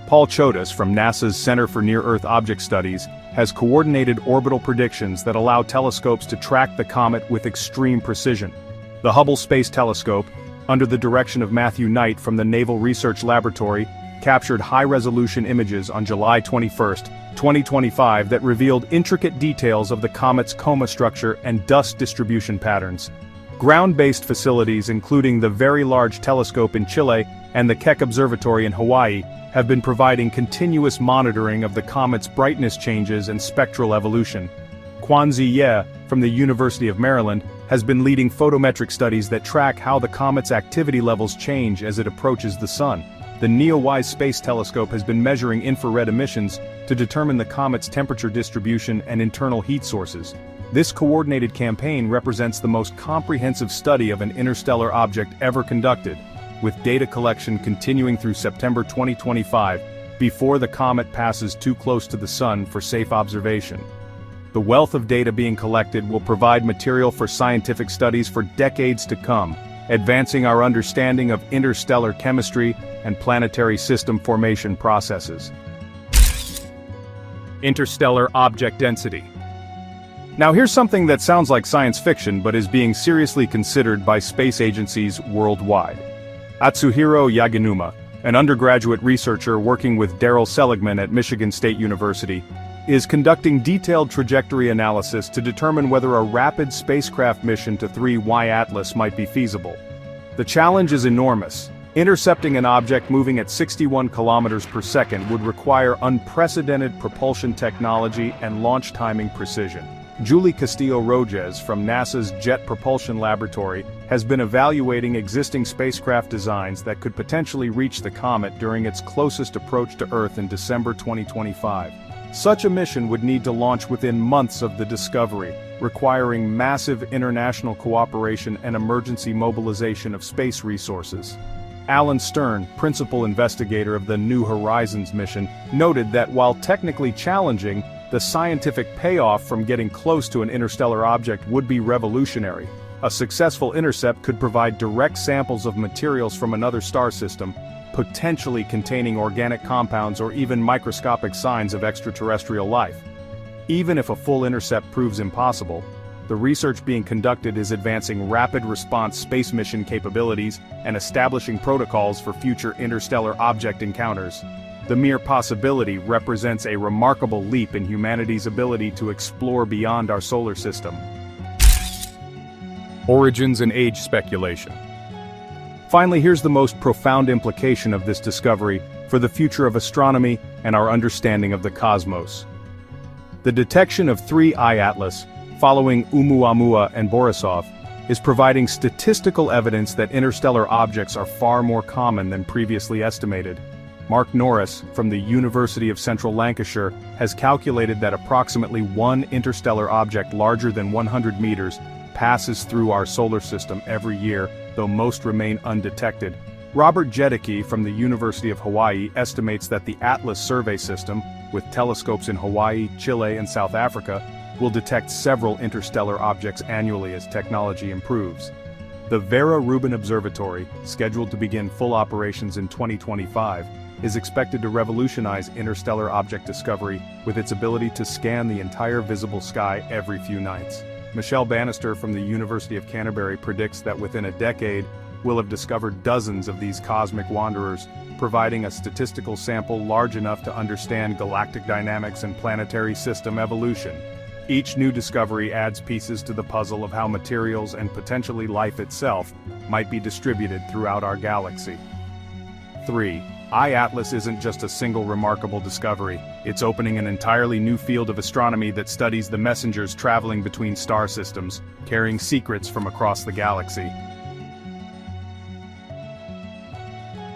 Paul Chodas from NASA's Center for Near-Earth Object Studies has coordinated orbital predictions that allow telescopes to track the comet with extreme precision. The Hubble Space Telescope, under the direction of Matthew Knight from the Naval Research Laboratory, captured high-resolution images on July 21, 2025 that revealed intricate details of the comet's coma structure and dust distribution patterns. Ground-based facilities including the Very Large Telescope in Chile and the Keck Observatory in Hawaii have been providing continuous monitoring of the comet's brightness changes and spectral evolution. Quanzi Ye, from the University of Maryland, has been leading photometric studies that track how the comet's activity levels change as it approaches the Sun. The NEOWISE Space Telescope has been measuring infrared emissions to determine the comet's temperature distribution and internal heat sources. This coordinated campaign represents the most comprehensive study of an interstellar object ever conducted, with data collection continuing through September 2025, before the comet passes too close to the Sun for safe observation. The wealth of data being collected will provide material for scientific studies for decades to come, advancing our understanding of interstellar chemistry and planetary system formation processes. Interstellar object density. Now here's something that sounds like science fiction but is being seriously considered by space agencies worldwide. Atsuhiro Yaginuma, an undergraduate researcher working with Daryl Seligman at Michigan State University, is conducting detailed trajectory analysis to determine whether a rapid spacecraft mission to 3Y Atlas might be feasible. The challenge is enormous. Intercepting an object moving at 61 kilometers per second would require unprecedented propulsion technology and launch timing precision. Julie Castillo-Roges from NASA's Jet Propulsion Laboratory has been evaluating existing spacecraft designs that could potentially reach the comet during its closest approach to Earth in December 2025. Such a mission would need to launch within months of the discovery, requiring massive international cooperation and emergency mobilization of space resources. Alan Stern, principal investigator of the New Horizons mission, noted that while technically challenging, the scientific payoff from getting close to an interstellar object would be revolutionary. A successful intercept could provide direct samples of materials from another star system, potentially containing organic compounds or even microscopic signs of extraterrestrial life. Even if a full intercept proves impossible, the research being conducted is advancing rapid response space mission capabilities and establishing protocols for future interstellar object encounters. The mere possibility represents a remarkable leap in humanity's ability to explore beyond our solar system. Origins and age speculation. Finally, here's the most profound implication of this discovery for the future of astronomy and our understanding of the cosmos. The detection of 3I Atlas, following Oumuamua and Borisov, is providing statistical evidence that interstellar objects are far more common than previously estimated. Mark Norris, from the University of Central Lancashire, has calculated that approximately one interstellar object larger than 100 meters passes through our solar system every year, though most remain undetected. Robert Jedicke from the University of Hawaii estimates that the Atlas survey system, with telescopes in Hawaii, Chile, and South Africa, will detect several interstellar objects annually as technology improves. The Vera Rubin Observatory, scheduled to begin full operations in 2025, is expected to revolutionize interstellar object discovery with its ability to scan the entire visible sky every few nights. Michelle Bannister from the University of Canterbury predicts that within a decade, we'll have discovered dozens of these cosmic wanderers, providing a statistical sample large enough to understand galactic dynamics and planetary system evolution. Each new discovery adds pieces to the puzzle of how materials and potentially life itself might be distributed throughout our galaxy. 3. I-Atlas isn't just a single remarkable discovery, it's opening an entirely new field of astronomy that studies the messengers traveling between star systems, carrying secrets from across the galaxy.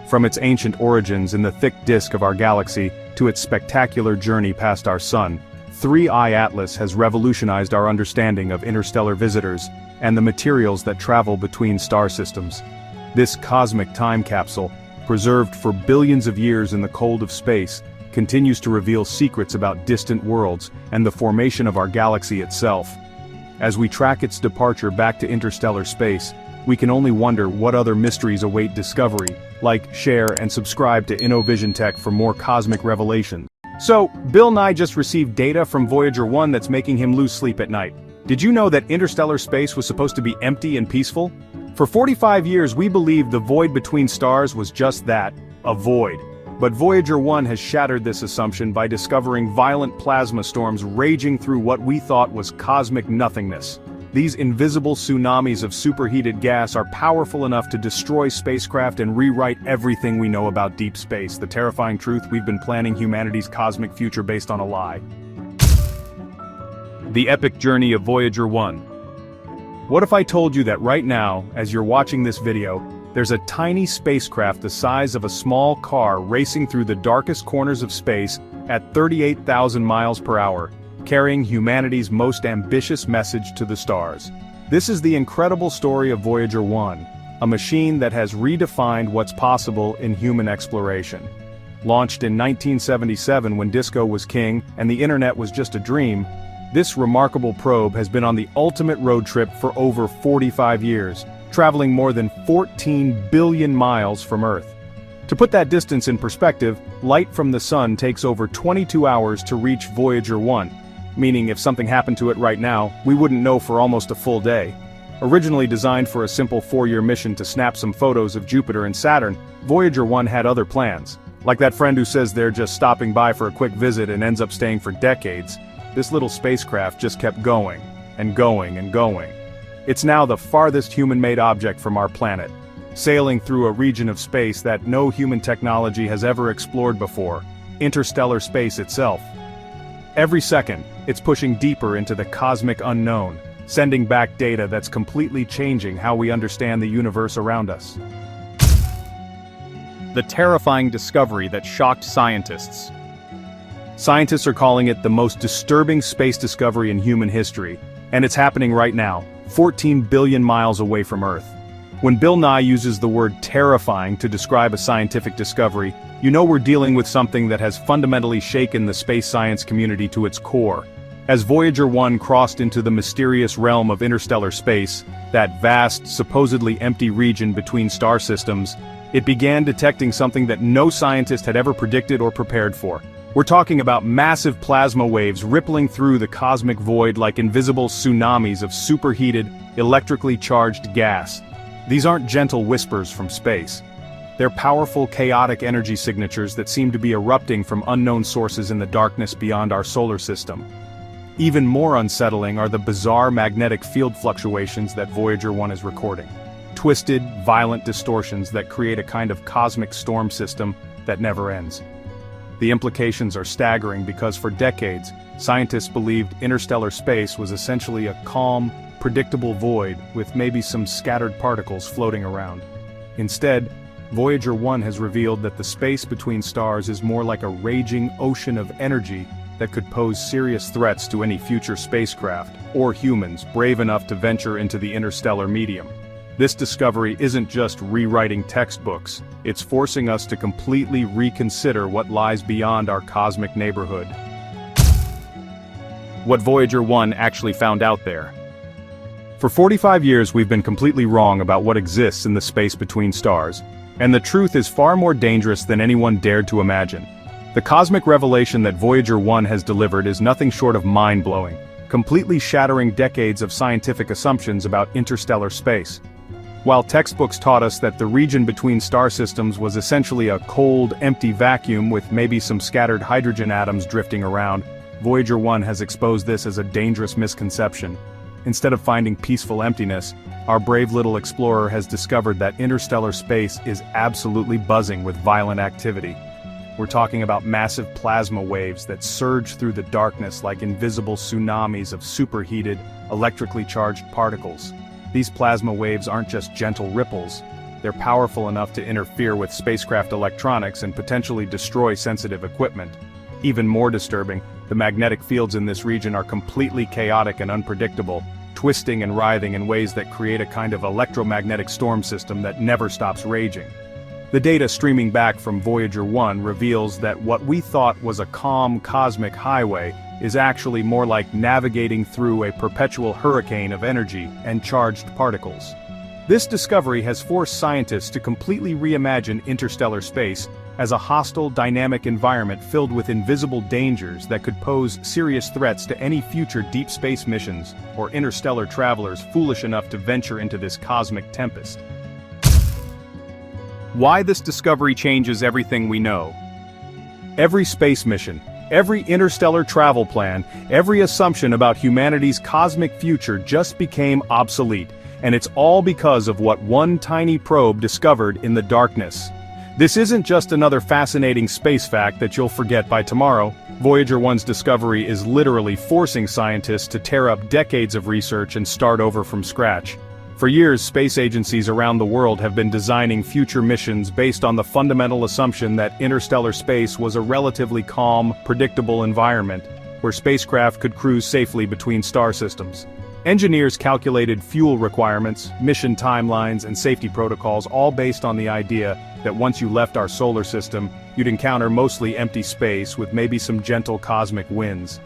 From its ancient origins in the thick disk of our galaxy, to its spectacular journey past our sun, 3i Atlas has revolutionized our understanding of interstellar visitors and the materials that travel between star systems. This cosmic time capsule, preserved for billions of years in the cold of space, continues to reveal secrets about distant worlds and the formation of our galaxy itself. As we track its departure back to interstellar space, we can only wonder what other mysteries await discovery. Like, share, and subscribe to InnoVision Tech for more cosmic revelations. So, Bill Nye just received data from Voyager 1 that's making him lose sleep at night. Did you know that interstellar space was supposed to be empty and peaceful? For 45 years we believed the void between stars was just that, a void. But Voyager 1 has shattered this assumption by discovering violent plasma storms raging through what we thought was cosmic nothingness. These invisible tsunamis of superheated gas are powerful enough to destroy spacecraft and rewrite everything we know about deep space, the terrifying truth we've been planning humanity's cosmic future based on a lie. The epic journey of Voyager 1. What if I told you that right now, as you're watching this video, there's a tiny spacecraft the size of a small car racing through the darkest corners of space at 38,000 miles per hour, carrying humanity's most ambitious message to the stars. This is the incredible story of Voyager 1, a machine that has redefined what's possible in human exploration. Launched in 1977 when disco was king and the internet was just a dream, this remarkable probe has been on the ultimate road trip for over 45 years, traveling more than 14 billion miles from Earth. To put that distance in perspective, light from the sun takes over 22 hours to reach Voyager 1, meaning if something happened to it right now, we wouldn't know for almost a full day. Originally designed for a simple 4-year mission to snap some photos of Jupiter and Saturn, Voyager 1 had other plans. Like that friend who says they're just stopping by for a quick visit and ends up staying for decades, this little spacecraft just kept going, and going, and going. It's now the farthest human-made object from our planet, sailing through a region of space that no human technology has ever explored before, interstellar space itself. Every second, it's pushing deeper into the cosmic unknown, sending back data that's completely changing how we understand the universe around us. The terrifying discovery that shocked scientists. Scientists are calling it the most disturbing space discovery in human history, and it's happening right now, 14 billion miles away from Earth. When Bill Nye uses the word terrifying to describe a scientific discovery, you know we're dealing with something that has fundamentally shaken the space science community to its core. As Voyager 1 crossed into the mysterious realm of interstellar space, that vast, supposedly empty region between star systems, it began detecting something that no scientist had ever predicted or prepared for. We're talking about massive plasma waves rippling through the cosmic void like invisible tsunamis of superheated, electrically charged gas. These aren't gentle whispers from space. They're powerful, chaotic energy signatures that seem to be erupting from unknown sources in the darkness beyond our solar system. Even more unsettling are the bizarre magnetic field fluctuations that Voyager 1 is recording. Twisted, violent distortions that create a kind of cosmic storm system that never ends. The implications are staggering because for decades, scientists believed interstellar space was essentially a calm, predictable void with maybe some scattered particles floating around. Instead, Voyager 1 has revealed that the space between stars is more like a raging ocean of energy that could pose serious threats to any future spacecraft, or humans, brave enough to venture into the interstellar medium. This discovery isn't just rewriting textbooks, it's forcing us to completely reconsider what lies beyond our cosmic neighborhood. What Voyager 1 actually found out there. For 45 years we've been completely wrong about what exists in the space between stars, and the truth is far more dangerous than anyone dared to imagine. The cosmic revelation that Voyager 1 has delivered is nothing short of mind-blowing, completely shattering decades of scientific assumptions about interstellar space. While textbooks taught us that the region between star systems was essentially a cold, empty vacuum with maybe some scattered hydrogen atoms drifting around, Voyager 1 has exposed this as a dangerous misconception. Instead of finding peaceful emptiness, our brave little explorer has discovered that interstellar space is absolutely buzzing with violent activity. We're talking about massive plasma waves that surge through the darkness like invisible tsunamis of superheated, electrically charged particles. These plasma waves aren't just gentle ripples, they're powerful enough to interfere with spacecraft electronics and potentially destroy sensitive equipment. Even more disturbing, the magnetic fields in this region are completely chaotic and unpredictable, twisting and writhing in ways that create a kind of electromagnetic storm system that never stops raging. The data streaming back from Voyager 1 reveals that what we thought was a calm cosmic highway is actually more like navigating through a perpetual hurricane of energy and charged particles. This discovery has forced scientists to completely reimagine interstellar space as a hostile, dynamic environment filled with invisible dangers that could pose serious threats to any future deep space missions or interstellar travelers foolish enough to venture into this cosmic tempest. Why this discovery changes everything we know. Every space mission, every interstellar travel plan, every assumption about humanity's cosmic future just became obsolete, and it's all because of what one tiny probe discovered in the darkness. This isn't just another fascinating space fact that you'll forget by tomorrow. Voyager 1's discovery is literally forcing scientists to tear up decades of research and start over from scratch. For years, space agencies around the world have been designing future missions based on the fundamental assumption that interstellar space was a relatively calm, predictable environment, where spacecraft could cruise safely between star systems. Engineers calculated fuel requirements, mission timelines, and safety protocols, all based on the idea that once you left our solar system, you'd encounter mostly empty space with maybe some gentle cosmic winds.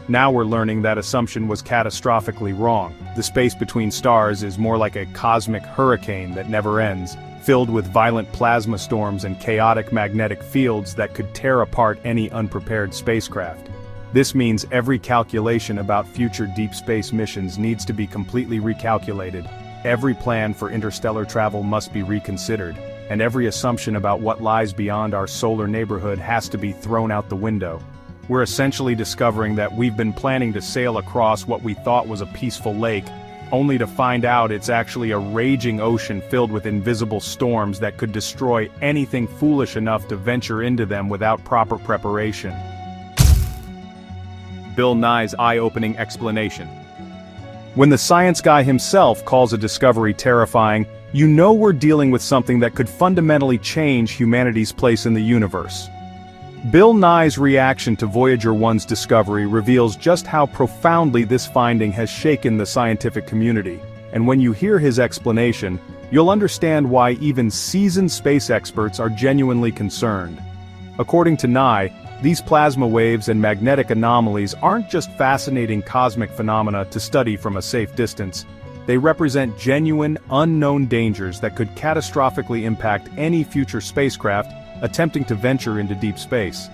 Now we're learning that assumption was catastrophically wrong. The space between stars is more like a cosmic hurricane that never ends, filled with violent plasma storms and chaotic magnetic fields that could tear apart any unprepared spacecraft. This means every calculation about future deep space missions needs to be completely recalculated. Every plan for interstellar travel must be reconsidered, and every assumption about what lies beyond our solar neighborhood has to be thrown out the window. We're essentially discovering that we've been planning to sail across what we thought was a peaceful lake, only to find out it's actually a raging ocean filled with invisible storms that could destroy anything foolish enough to venture into them without proper preparation. Bill Nye's eye-opening explanation. When the science guy himself calls a discovery terrifying, you know we're dealing with something that could fundamentally change humanity's place in the universe. Bill Nye's reaction to Voyager 1's discovery reveals just how profoundly this finding has shaken the scientific community, and when you hear his explanation, you'll understand why even seasoned space experts are genuinely concerned. According to Nye, these plasma waves and magnetic anomalies aren't just fascinating cosmic phenomena to study from a safe distance. They represent genuine, unknown dangers that could catastrophically impact any future spacecraft attempting to venture into deep space.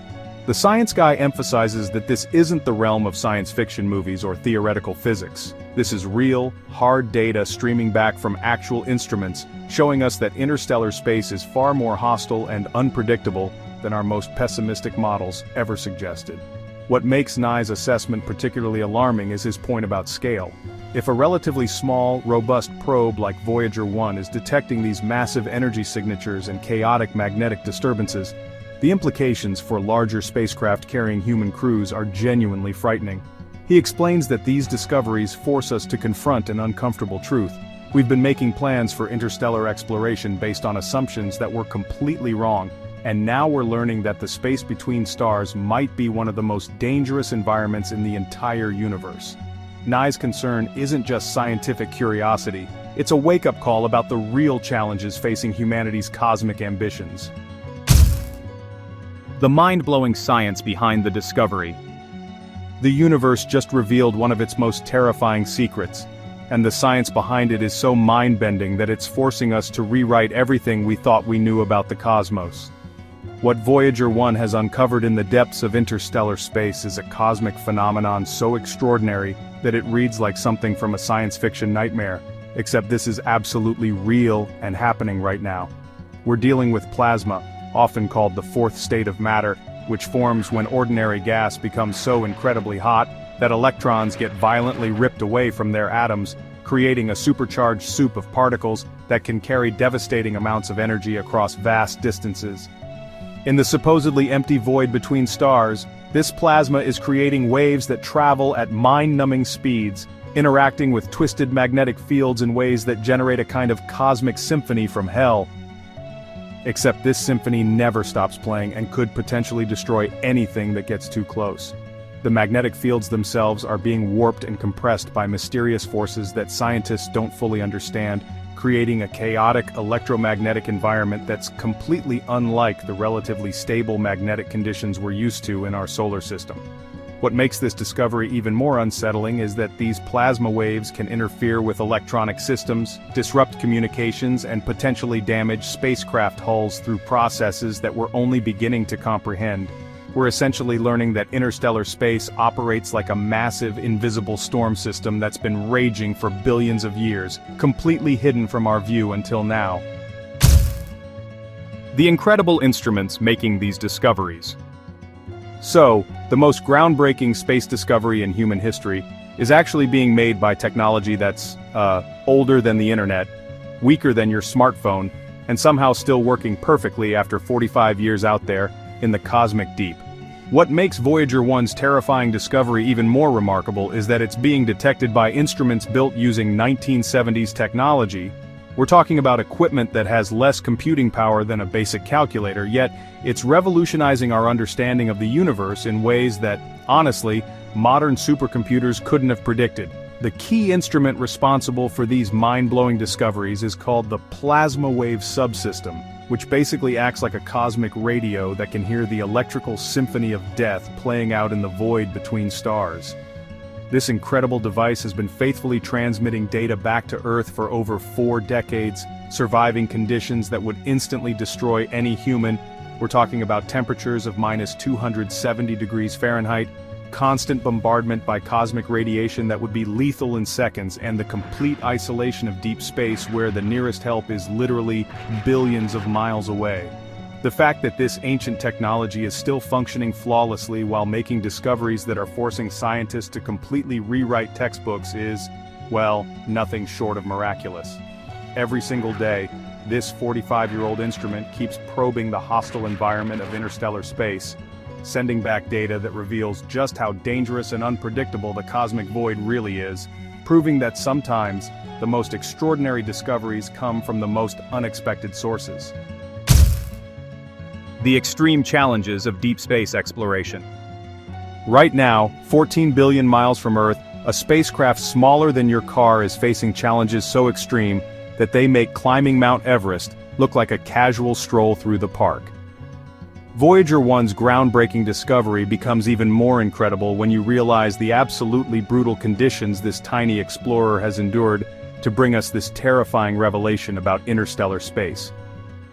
The science guy emphasizes that this isn't the realm of science fiction movies or theoretical physics. This is real, hard data streaming back from actual instruments, showing us that interstellar space is far more hostile and unpredictable than our most pessimistic models ever suggested. What makes Nye's assessment particularly alarming is his point about scale. If a relatively small, robust probe like Voyager 1 is detecting these massive energy signatures and chaotic magnetic disturbances, the implications for larger spacecraft carrying human crews are genuinely frightening. He explains that these discoveries force us to confront an uncomfortable truth. We've been making plans for interstellar exploration based on assumptions that were completely wrong, and now we're learning that the space between stars might be one of the most dangerous environments in the entire universe. Nye's concern isn't just scientific curiosity, it's a wake-up call about the real challenges facing humanity's cosmic ambitions. The mind-blowing science behind the discovery. The universe just revealed one of its most terrifying secrets, and the science behind it is so mind-bending that it's forcing us to rewrite everything we thought we knew about the cosmos. What Voyager 1 has uncovered in the depths of interstellar space is a cosmic phenomenon so extraordinary that it reads like something from a science fiction nightmare, except this is absolutely real and happening right now. We're dealing with plasma, often called the fourth state of matter, which forms when ordinary gas becomes so incredibly hot that electrons get violently ripped away from their atoms, creating a supercharged soup of particles that can carry devastating amounts of energy across vast distances. In the supposedly empty void between stars, this plasma is creating waves that travel at mind-numbing speeds, interacting with twisted magnetic fields in ways that generate a kind of cosmic symphony from hell. Except this symphony never stops playing and could potentially destroy anything that gets too close. The magnetic fields themselves are being warped and compressed by mysterious forces that scientists don't fully understand, creating a chaotic electromagnetic environment that's completely unlike the relatively stable magnetic conditions we're used to in our solar system. What makes this discovery even more unsettling is that these plasma waves can interfere with electronic systems, disrupt communications, and potentially damage spacecraft hulls through processes that we're only beginning to comprehend. We're essentially learning that interstellar space operates like a massive invisible storm system that's been raging for billions of years, completely hidden from our view until now. The incredible instruments making these discoveries. So, the most groundbreaking space discovery in human history is actually being made by technology that's, older than the internet, weaker than your smartphone, and somehow still working perfectly after 45 years out there in the cosmic deep. What makes Voyager 1's terrifying discovery even more remarkable is that it's being detected by instruments built using 1970s technology. We're talking about equipment that has less computing power than a basic calculator, yet it's revolutionizing our understanding of the universe in ways that, honestly, modern supercomputers couldn't have predicted. The key instrument responsible for these mind-blowing discoveries is called the plasma wave subsystem, which basically acts like a cosmic radio that can hear the electrical symphony of death playing out in the void between stars. This incredible device has been faithfully transmitting data back to Earth for over 4 decades, surviving conditions that would instantly destroy any human. We're talking about temperatures of -270 degrees Fahrenheit, constant bombardment by cosmic radiation that would be lethal in seconds, and the complete isolation of deep space where the nearest help is literally billions of miles away. The fact that this ancient technology is still functioning flawlessly while making discoveries that are forcing scientists to completely rewrite textbooks is, well, nothing short of miraculous. Every single day, this 45-year-old instrument keeps probing the hostile environment of interstellar space, sending back data that reveals just how dangerous and unpredictable the cosmic void really is, proving that sometimes the most extraordinary discoveries come from the most unexpected sources. The extreme challenges of deep space exploration. Right now, 14 billion miles from Earth, a spacecraft smaller than your car is facing challenges so extreme that they make climbing Mount Everest look like a casual stroll through the park. Voyager 1's groundbreaking discovery becomes even more incredible when you realize the absolutely brutal conditions this tiny explorer has endured to bring us this terrifying revelation about interstellar space.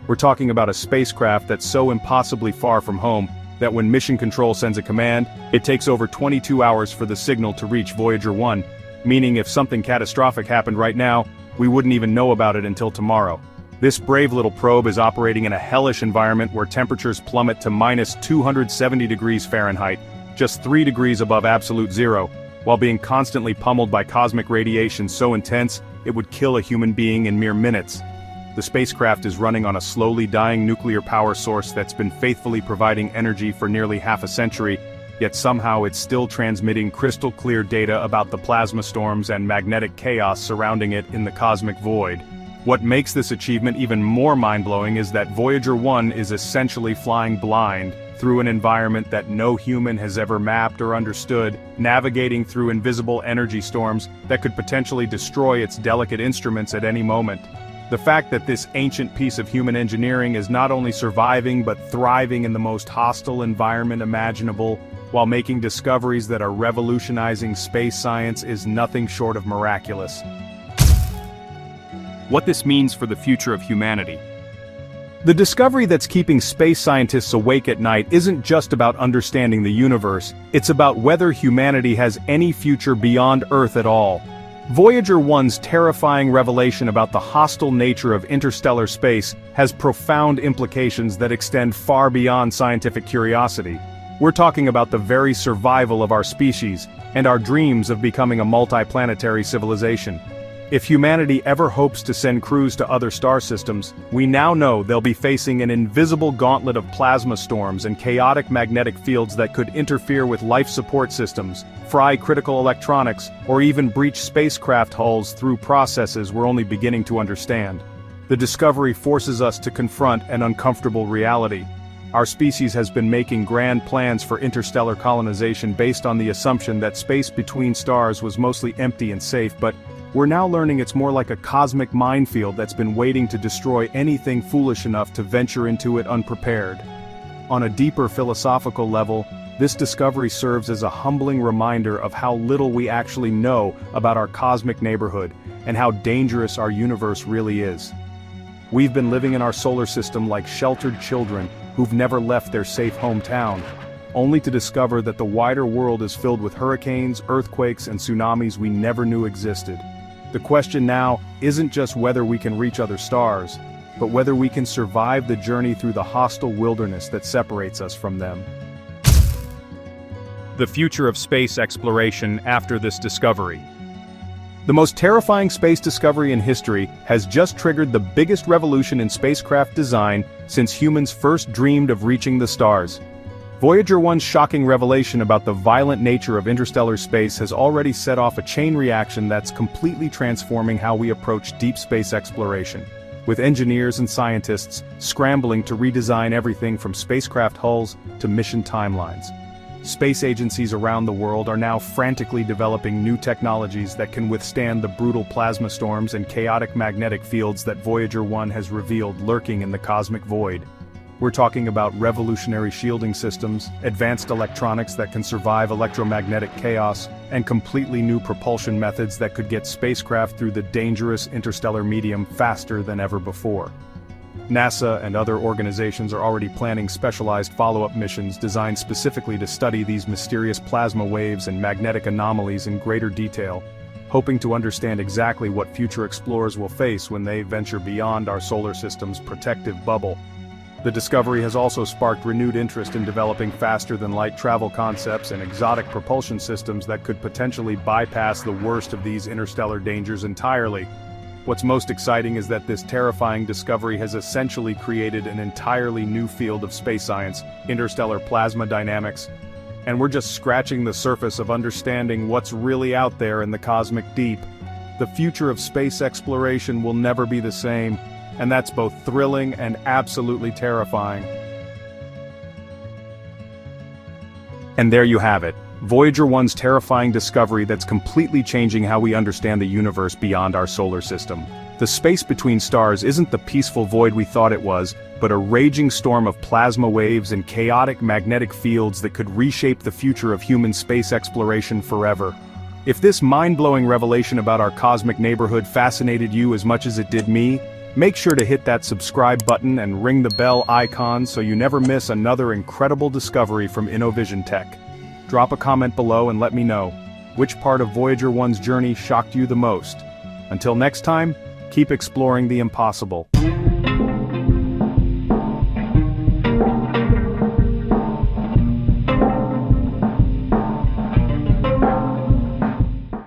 We're talking about a spacecraft that's so impossibly far from home that when Mission Control sends a command, it takes over 22 hours for the signal to reach Voyager 1, meaning if something catastrophic happened right now, we wouldn't even know about it until tomorrow. This brave little probe is operating in a hellish environment where temperatures plummet to -270 degrees Fahrenheit, just 3 degrees above absolute zero, while being constantly pummeled by cosmic radiation so intense it would kill a human being in mere minutes. The spacecraft is running on a slowly dying nuclear power source that's been faithfully providing energy for nearly half a century, yet somehow it's still transmitting crystal clear data about the plasma storms and magnetic chaos surrounding it in the cosmic void. What makes this achievement even more mind-blowing is that Voyager 1 is essentially flying blind through an environment that no human has ever mapped or understood, navigating through invisible energy storms that could potentially destroy its delicate instruments at any moment. The fact that this ancient piece of human engineering is not only surviving but thriving in the most hostile environment imaginable, while making discoveries that are revolutionizing space science is nothing short of miraculous. What this means for the future of humanity. The discovery that's keeping space scientists awake at night isn't just about understanding the universe, it's about whether humanity has any future beyond Earth at all. Voyager 1's terrifying revelation about the hostile nature of interstellar space has profound implications that extend far beyond scientific curiosity. We're talking about the very survival of our species, and our dreams of becoming a multiplanetary civilization. If humanity ever hopes to send crews to other star systems, we now know they'll be facing an invisible gauntlet of plasma storms and chaotic magnetic fields that could interfere with life support systems, fry critical electronics, or even breach spacecraft hulls through processes we're only beginning to understand. The discovery forces us to confront an uncomfortable reality. Our species has been making grand plans for interstellar colonization based on the assumption that space between stars was mostly empty and safe, but we're now learning it's more like a cosmic minefield that's been waiting to destroy anything foolish enough to venture into it unprepared. On a deeper philosophical level, this discovery serves as a humbling reminder of how little we actually know about our cosmic neighborhood and how dangerous our universe really is. We've been living in our solar system like sheltered children who've never left their safe hometown, only to discover that the wider world is filled with hurricanes, earthquakes, and tsunamis we never knew existed. The question now isn't just whether we can reach other stars, but whether we can survive the journey through the hostile wilderness that separates us from them. The future of space exploration after this discovery. The most terrifying space discovery in history has just triggered the biggest revolution in spacecraft design since humans first dreamed of reaching the stars. Voyager 1's shocking revelation about the violent nature of interstellar space has already set off a chain reaction that's completely transforming how we approach deep space exploration, with engineers and scientists scrambling to redesign everything from spacecraft hulls to mission timelines. Space agencies around the world are now frantically developing new technologies that can withstand the brutal plasma storms and chaotic magnetic fields that Voyager 1 has revealed lurking in the cosmic void. We're talking about revolutionary shielding systems, advanced electronics that can survive electromagnetic chaos, and completely new propulsion methods that could get spacecraft through the dangerous interstellar medium faster than ever before. NASA and other organizations are already planning specialized follow-up missions designed specifically to study these mysterious plasma waves and magnetic anomalies in greater detail, hoping to understand exactly what future explorers will face when they venture beyond our solar system's protective bubble. The discovery has also sparked renewed interest in developing faster-than-light travel concepts and exotic propulsion systems that could potentially bypass the worst of these interstellar dangers entirely. What's most exciting is that this terrifying discovery has essentially created an entirely new field of space science, interstellar plasma dynamics, and we're just scratching the surface of understanding what's really out there in the cosmic deep. The future of space exploration will never be the same, and that's both thrilling and absolutely terrifying. And there you have it, Voyager 1's terrifying discovery that's completely changing how we understand the universe beyond our solar system. The space between stars isn't the peaceful void we thought it was, but a raging storm of plasma waves and chaotic magnetic fields that could reshape the future of human space exploration forever. If this mind-blowing revelation about our cosmic neighborhood fascinated you as much as it did me, make sure to hit that subscribe button and ring the bell icon so you never miss another incredible discovery from InnoVision Tech. Drop a comment below and let me know, which part of Voyager 1's journey shocked you the most? Until next time, keep exploring the impossible.